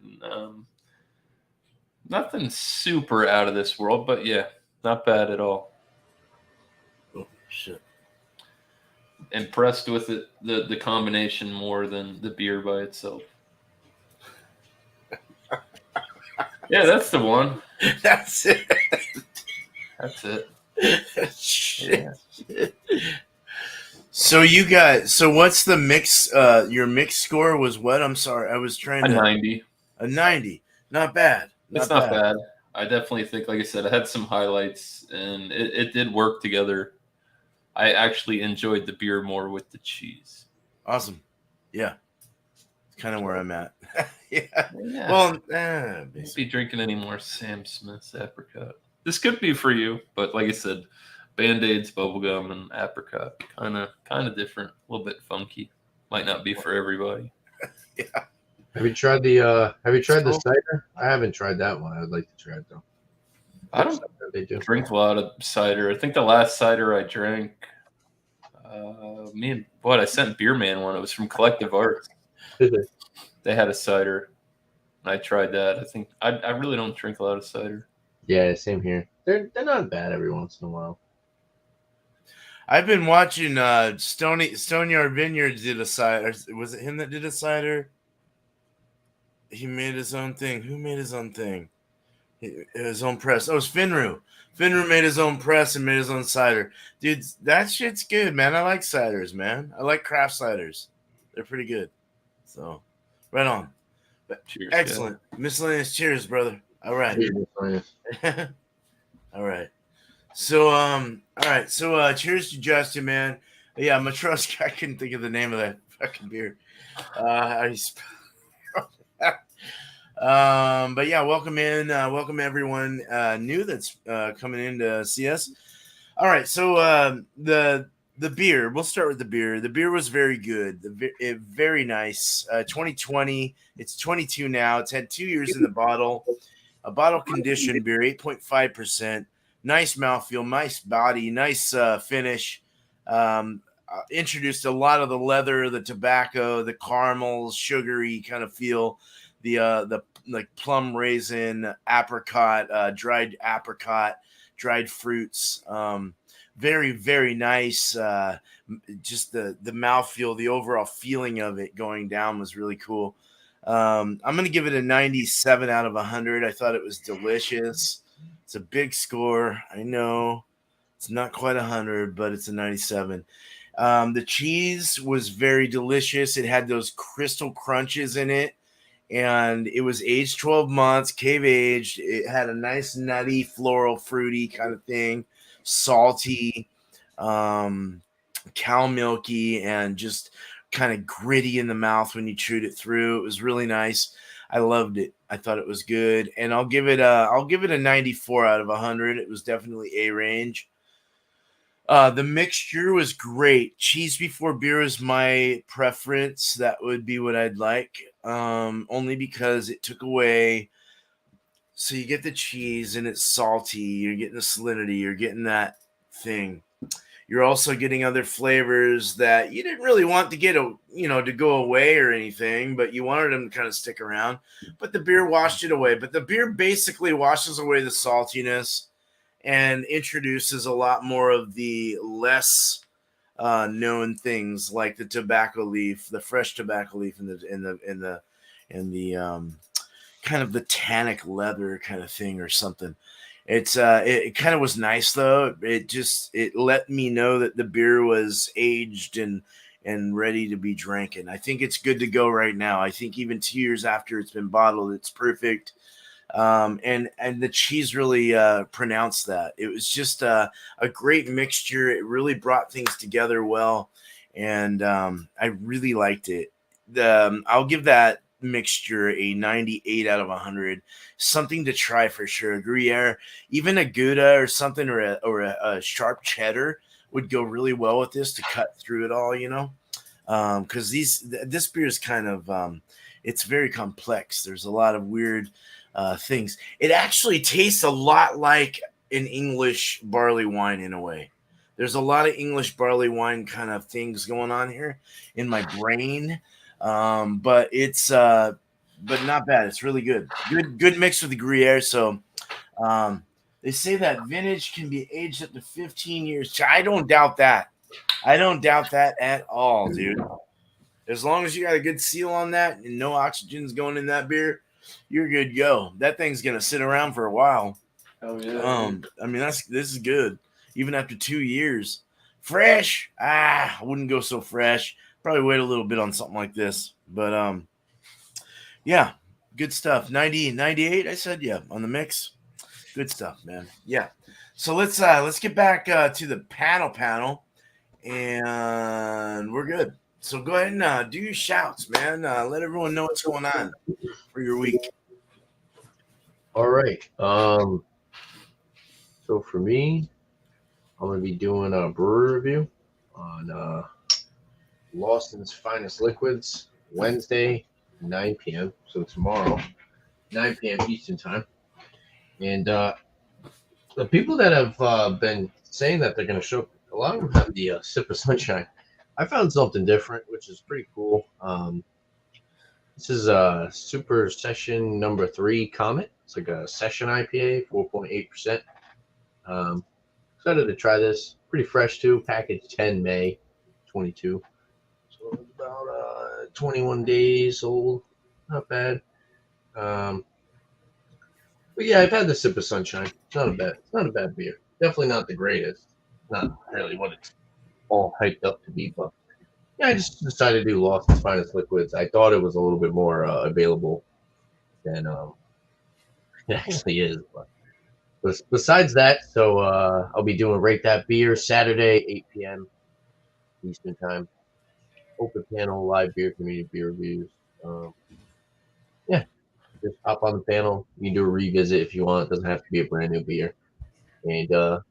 nothing super out of this world, but yeah, not bad at all. Oh shit! Impressed with it, the combination more than the beer by itself. Yeah, that's the one. That's it. That's it. Shit. Yeah. So what's the mix? Your mix score was what? I'm sorry, I was trying a to 90. A 90. Not bad. It's not bad. I definitely think, like I said, I had some highlights, and it did work together. I actually enjoyed the beer more with the cheese. Awesome. Yeah. It's kind of where I'm at. Yeah. Well, won't be drinking any more Sam Smith's apricot. This could be for you, but like I said, Band-Aids, bubblegum, and apricot, kind of different, a little bit funky. Might not be for everybody. Yeah. Have you tried the cider? I haven't tried that one. I would like to try it though. I don't drink a lot of cider. I think the last cider I drank, I sent Beer Man one. It was from Collective Arts. They had a cider, and I tried that. I think I really don't drink a lot of cider. Yeah, same here. They're not bad every once in a while. I've been watching Stoneyard Vineyards did a cider. Was it him that did a cider? He made his own thing. Who made his own thing? His own press. Oh, it was Finru. Finru made his own press and made his own cider. Dude, that shit's good, man. I like ciders, man. I like craft ciders. They're pretty good. So, right on. Cheers. Excellent. Miscellaneous. Cheers, brother. All right. All right. So, all right. So, cheers to Justin, man. Yeah, Matroska. I couldn't think of the name of that fucking beer. But yeah, welcome welcome everyone new that's coming in to see us. All right, so the beer. We'll start with the beer. The beer was very good. Very nice. 2020. It's 22 now. It's had 2 years in the bottle. A bottle conditioned beer, 8.5%. Nice mouthfeel, nice body, nice finish. Introduced a lot of the leather, the tobacco, the caramels, sugary kind of feel. The like plum raisin, apricot, dried fruits. Very, very nice. Just the mouthfeel, the overall feeling of it going down was really cool. I'm going to give it a 97 out of 100. I thought it was delicious. It's a big score. I know it's not quite 100, but it's a 97. The cheese was very delicious. It had those crystal crunches in it. And it was aged 12 months, cave aged. It had a nice nutty, floral, fruity kind of thing, salty, cow milky, and just kind of gritty in the mouth when you chewed it through. It was really nice. I loved it. I thought it was good, and I'll give it a 94 out of 100. It was definitely A range. The mixture was great. Cheese before beer is my preference. That would be what I'd like. Only because it took away. So you get the cheese and it's salty. You're getting the salinity. You're getting that thing. You're also getting other flavors that you didn't really want to get, to go away or anything, but you wanted them to kind of stick around. But the beer washed it away. But the beer basically washes away the saltiness and introduces a lot more of the less known things like the tobacco leaf, the fresh tobacco leaf, and the kind of the tannic leather kind of thing or something. It kind of was nice though. It let me know that the beer was aged and ready to be drinking. I think it's good to go right now. I think even 2 years after it's been bottled, it's perfect. And the cheese really pronounced that. It was just a great mixture. It really brought things together well, and I really liked it. I'll give that mixture a 98 out of 100. Something to try for sure. Gruyere, even a Gouda or something, or a sharp cheddar would go really well with this to cut through it all. Because this beer is kind of it's very complex. There's a lot of weird things. It actually tastes a lot like an English barley wine in a way. There's a lot of English barley wine kind of things going on here in my brain, but it's but not bad. It's really good. Good mix with the Gruyere. So they say that vintage can be aged up to 15 years. I don't doubt that. I don't doubt that at all, dude. As long as you got a good seal on that and no oxygen's going in that beer, you're good to go. That thing's gonna sit around for a while. Oh yeah. I mean, this is good. Even after 2 years. Fresh. I wouldn't go so fresh. Probably wait a little bit on something like this. But yeah, good stuff. 90, 98, I said, yeah, on the mix. Good stuff, man. Yeah. So let's get back to the panel, and we're good. So go ahead and do your shouts, man. Let everyone know what's going on for your week. All right. So for me, I'm going to be doing a brewery review on Lawson's Finest Liquids Wednesday, 9 p.m. So tomorrow, 9 p.m. Eastern Time. And the people that have been saying that they're going to show, a lot of them have the Sip of Sunshine. I found something different, which is pretty cool. This is Super Session number 3 Comet. It's like a session IPA, 4.8%. Excited to try this. Pretty fresh too. Package 10 May 22. So it's about 21 days old. Not bad. But yeah, I've had the sip of Sunshine. It's not a bad beer. Definitely not the greatest. Not really what it's all hyped up to be, but yeah, I just decided to do Lost and Finest Liquids. I thought it was a little bit more available than it actually is. But besides that, so I'll be doing Rate That Beer Saturday, 8 p.m. Eastern Time. Open panel, live beer community beer reviews. Yeah, just hop on the panel. You can do a revisit if you want. It doesn't have to be a brand new beer. And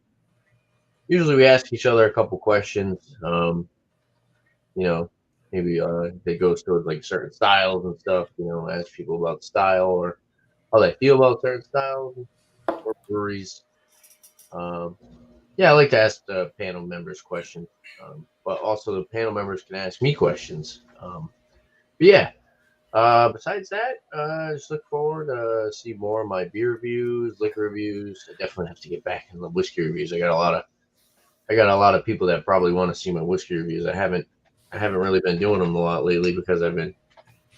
usually we ask each other a couple questions. You know, maybe that goes towards like certain styles and stuff. You know, ask people about style or how they feel about certain styles or breweries. Yeah, I like to ask the panel members questions, but also the panel members can ask me questions. But yeah, besides that, just look forward to see more of my beer reviews, liquor reviews. I definitely have to get back in the whiskey reviews. I got a lot of people that probably want to see my whiskey reviews. I haven't really been doing them a lot lately because I've been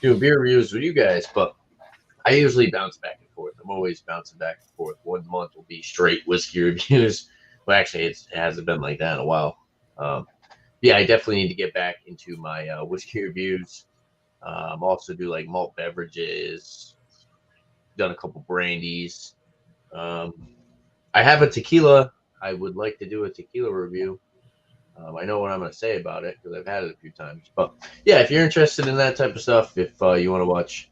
doing beer reviews with you guys, but I usually bounce back and forth. I'm always bouncing back and forth. 1 month will be straight whiskey reviews. Well, actually, it hasn't been like that in a while. Yeah, I definitely need to get back into my whiskey reviews. Also do like malt beverages. Done a couple brandies. I have a tequila. I would like to do a tequila review. I know what I'm going to say about it because I've had it a few times. But yeah, if you're interested in that type of stuff, if you want to watch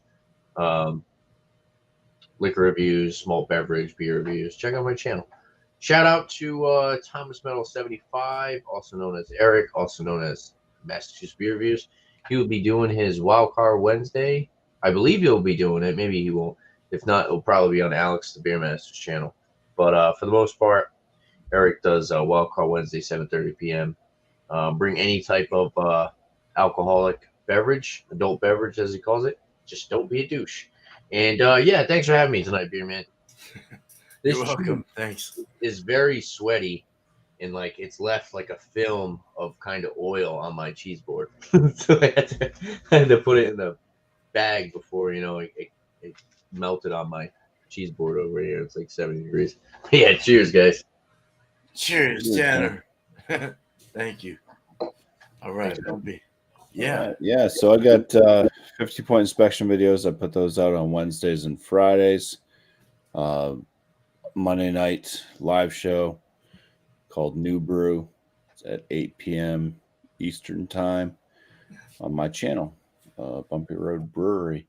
liquor reviews, malt beverage, beer reviews, check out my channel. Shout out to Thomas Metal 75, also known as Eric, also known as Massachusetts Beer Reviews. He will be doing his Wildcard Wednesday. I believe he'll be doing it. Maybe he won't. If not, it'll probably be on Alex, the Beer Master's channel. But for the most part, Eric does Wildcard Wednesday, 7:30 p.m. Bring any type of alcoholic beverage, adult beverage as he calls it. Just don't be a douche. And yeah, thanks for having me tonight, Beer Man. You're welcome. Thanks. Is very sweaty and like it's left like a film of kind of oil on my cheese board. So I had to put it in the bag before, you know, it melted on my cheese board over here. It's like 70 degrees. Yeah, cheers, guys. Cheers, Tanner. Thank you. All right, Bumpy. Yeah. Yeah, so I got 50-point inspection videos. I put those out on Wednesdays and Fridays. Monday night live show called New Brew. It's at 8 p.m. Eastern Time on my channel, Bumpy Road Brewery.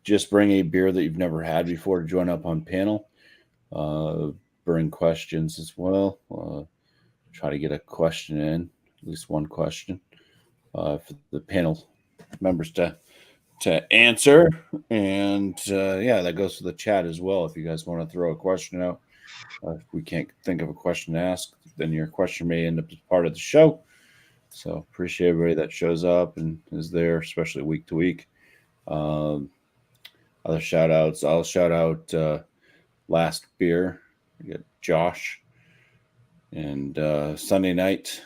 Just bring a beer that you've never had before to join up on panel. Bring questions as well. Try to get a question in, at least one question, for the panel members to answer. And yeah, that goes to the chat as well. If you guys want to throw a question out, if we can't think of a question to ask, then your question may end up as part of the show. So appreciate everybody that shows up and is there, especially week to week. Other shout outs, I'll shout out Last Beer. We got Josh. And Sunday night,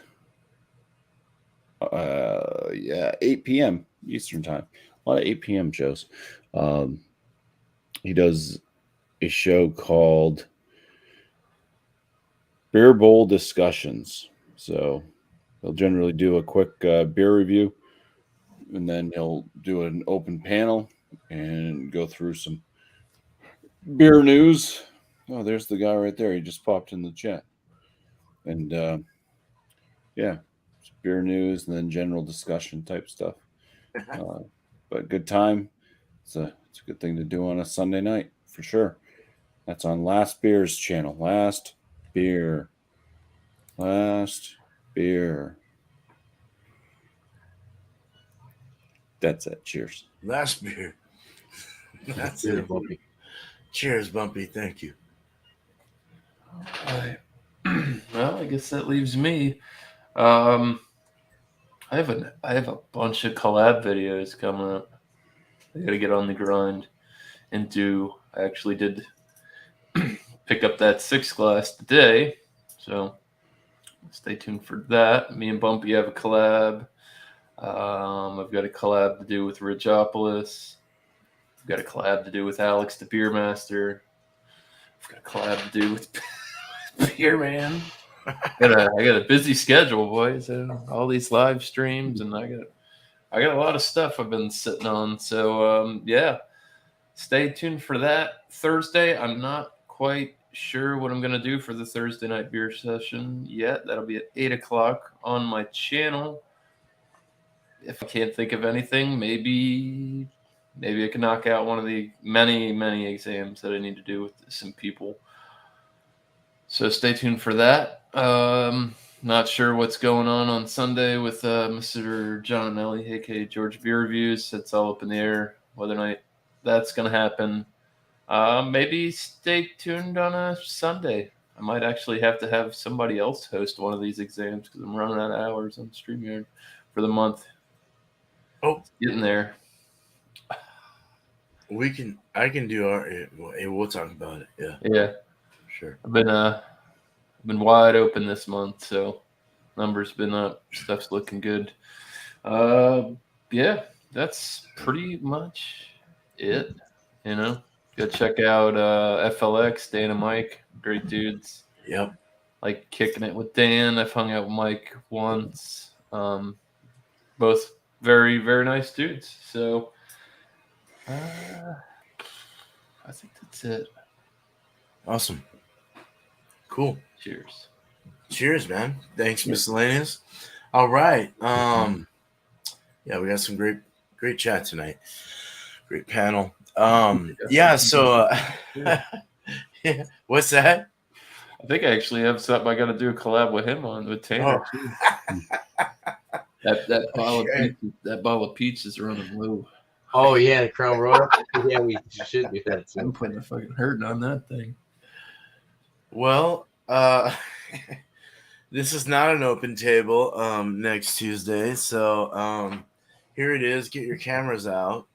8 p.m. Eastern Time. A lot of 8 p.m. shows. He does a show called Beer Bowl Discussions. So he'll generally do a quick beer review, and then he'll do an open panel and go through some beer news. Oh, there's the guy right there. He just popped in the chat. And yeah, beer news and then general discussion type stuff. But good time. It's a good thing to do on a Sunday night for sure. That's on Last Beer's channel. Last Beer. That's it. Cheers. Last Beer. That's Cheers, it. Bumpy. Cheers, Bumpy. Thank you. All right. Well, I guess that leaves me. I have a bunch of collab videos coming up. I got to get on the grind and do. I actually did pick up that 6 glass today, so stay tuned for that. Me and Bumpy have a collab. I've got a collab to do with Richopolis. I've got a collab to do with Alex the Beer Master. got a collab to do with beer, man. I got a busy schedule, boys. All these live streams, and I got a lot of stuff I've been sitting on. So yeah, stay tuned for that. Thursday, I'm not quite sure what I'm gonna do for the Thursday night beer session yet. That'll be at 8:00 on my channel. If I can't think of anything, maybe I can knock out one of the many exams that I need to do with some people. So stay tuned for that. Not sure what's going on Sunday with Mr. John Ellie, aka George Beer Reviews. It's all up in the air whether or not that's going to happen. Maybe stay tuned on a Sunday. I might actually have to have somebody else host one of these exams because I'm running out of hours on StreamYard for the month. Oh, it's getting there. I can do our. We'll talk about it. Yeah. Yeah. Sure. I've been wide open this month, so numbers been up. Stuff's looking good. Yeah, that's pretty much it. You know, go check out FLX, Dan and Mike, great dudes. Yep. Like kicking it with Dan. I've hung out with Mike once. Both very, very nice dudes. So I think that's it. Awesome. Cool. Cheers. Cheers, man. Thanks, Miscellaneous. All right. Yeah, we got some great chat tonight. Great panel. Yeah, so yeah. What's that? I think I actually have something I got to do a collab with him on with Tanner. That bottle of peach is running low. Oh yeah, the Crown Royal. Yeah, we should do that too. I'm putting a fucking hurting on that thing. Well, this is not an open table next Tuesday, so here it is. Get your cameras out.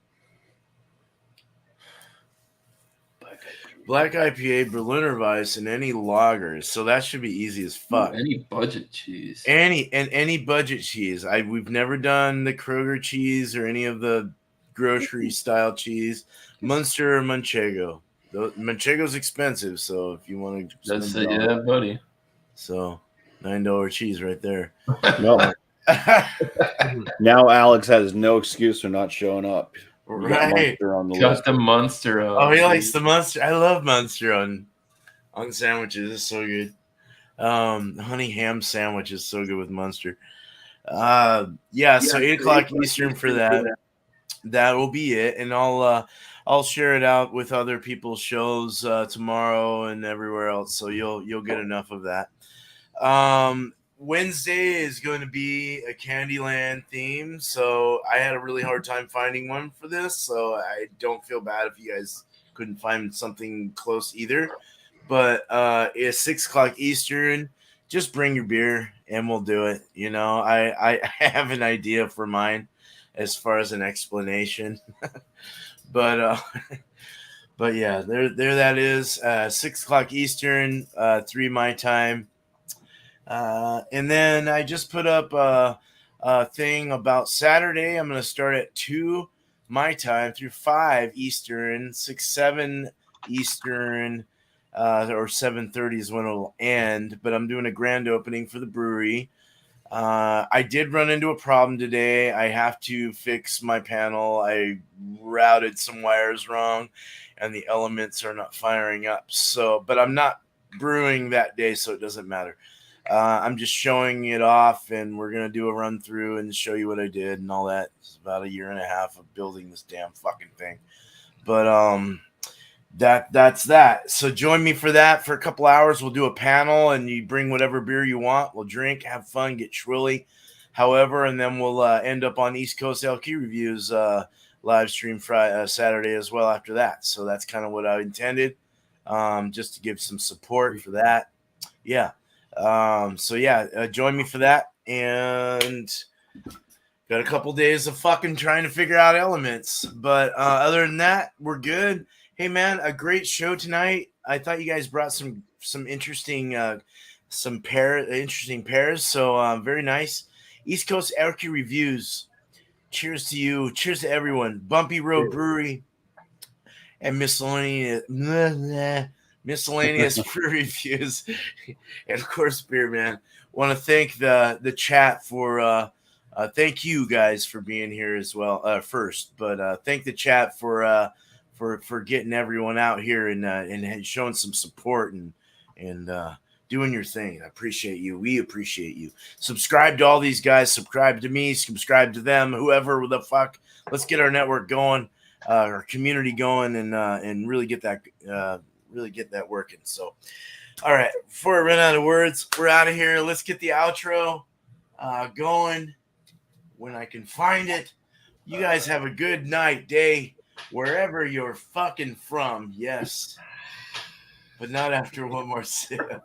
Black IPA, Berliner Weiss, and any lagers. So that should be easy as fuck. Any budget cheese. Any budget cheese. We've never done the Kroger cheese or any of the grocery style cheese. Munster or Manchego. Manchego's expensive, so if you want to, that's it, yeah, buddy. So $9 cheese right there. No. Now Alex has no excuse for not showing up. Right. On the Got list. the Munster on. Oh, he likes the Munster. I love Munster on sandwiches. It's so good. Honey ham sandwich is so good with Munster. Yeah, so 8:00 Eastern for that. That will be it, and I'll share it out with other people's shows tomorrow and everywhere else. So you'll get enough of that. Wednesday is going to be a Candyland theme, so I had a really hard time finding one for this, so I don't feel bad if you guys couldn't find something close either. But it's 6:00 Eastern. Just bring your beer and we'll do it. You know, I have an idea for mine as far as an explanation, but yeah, there that is. 6:00 Eastern, 3 my time. And then I just put up a thing about Saturday. I'm going to start at 2 my time through 5 Eastern, 7 Eastern, or 7:30 is when it'll end. But I'm doing a grand opening for the brewery. I did run into a problem today. I have to fix my panel. I routed some wires wrong, and the elements are not firing up. So, but I'm not brewing that day, so it doesn't matter. I'm just showing it off, and we're going to do a run through and show you what I did and all that. It's about 1.5 years of building this damn fucking thing. But that's that. So join me for that for a couple hours. We'll do a panel, and you bring whatever beer you want. We'll drink, have fun, get shrilly, however, and then we'll end up on East Coast LQ Reviews live stream Saturday as well after that. So that's kind of what I intended, just to give some support for that. Yeah. So yeah, join me for that, and got a couple days of fucking trying to figure out elements, but other than that, we're good. Hey man, a great show tonight. I thought you guys brought some interesting interesting pairs, so very nice. East Coast LQ Reviews, cheers to you, cheers to everyone. Bumpy Road Brewery and Miscellaneous Miscellaneous Brew Reviews, and of course, Beer Man. Want to thank the chat for thank you guys for being here as well first, but thank the chat for getting everyone out here and showing some support and doing your thing. I appreciate you. We appreciate you. Subscribe to all these guys. Subscribe to me. Subscribe to them. Whoever the fuck. Let's get our network going, our community going, and really get that working. So, all right. Before I run out of words, we're out of here. Let's get the outro going when I can find it. You guys have a good night, day, wherever you're fucking from. Yes, but not after one more sip.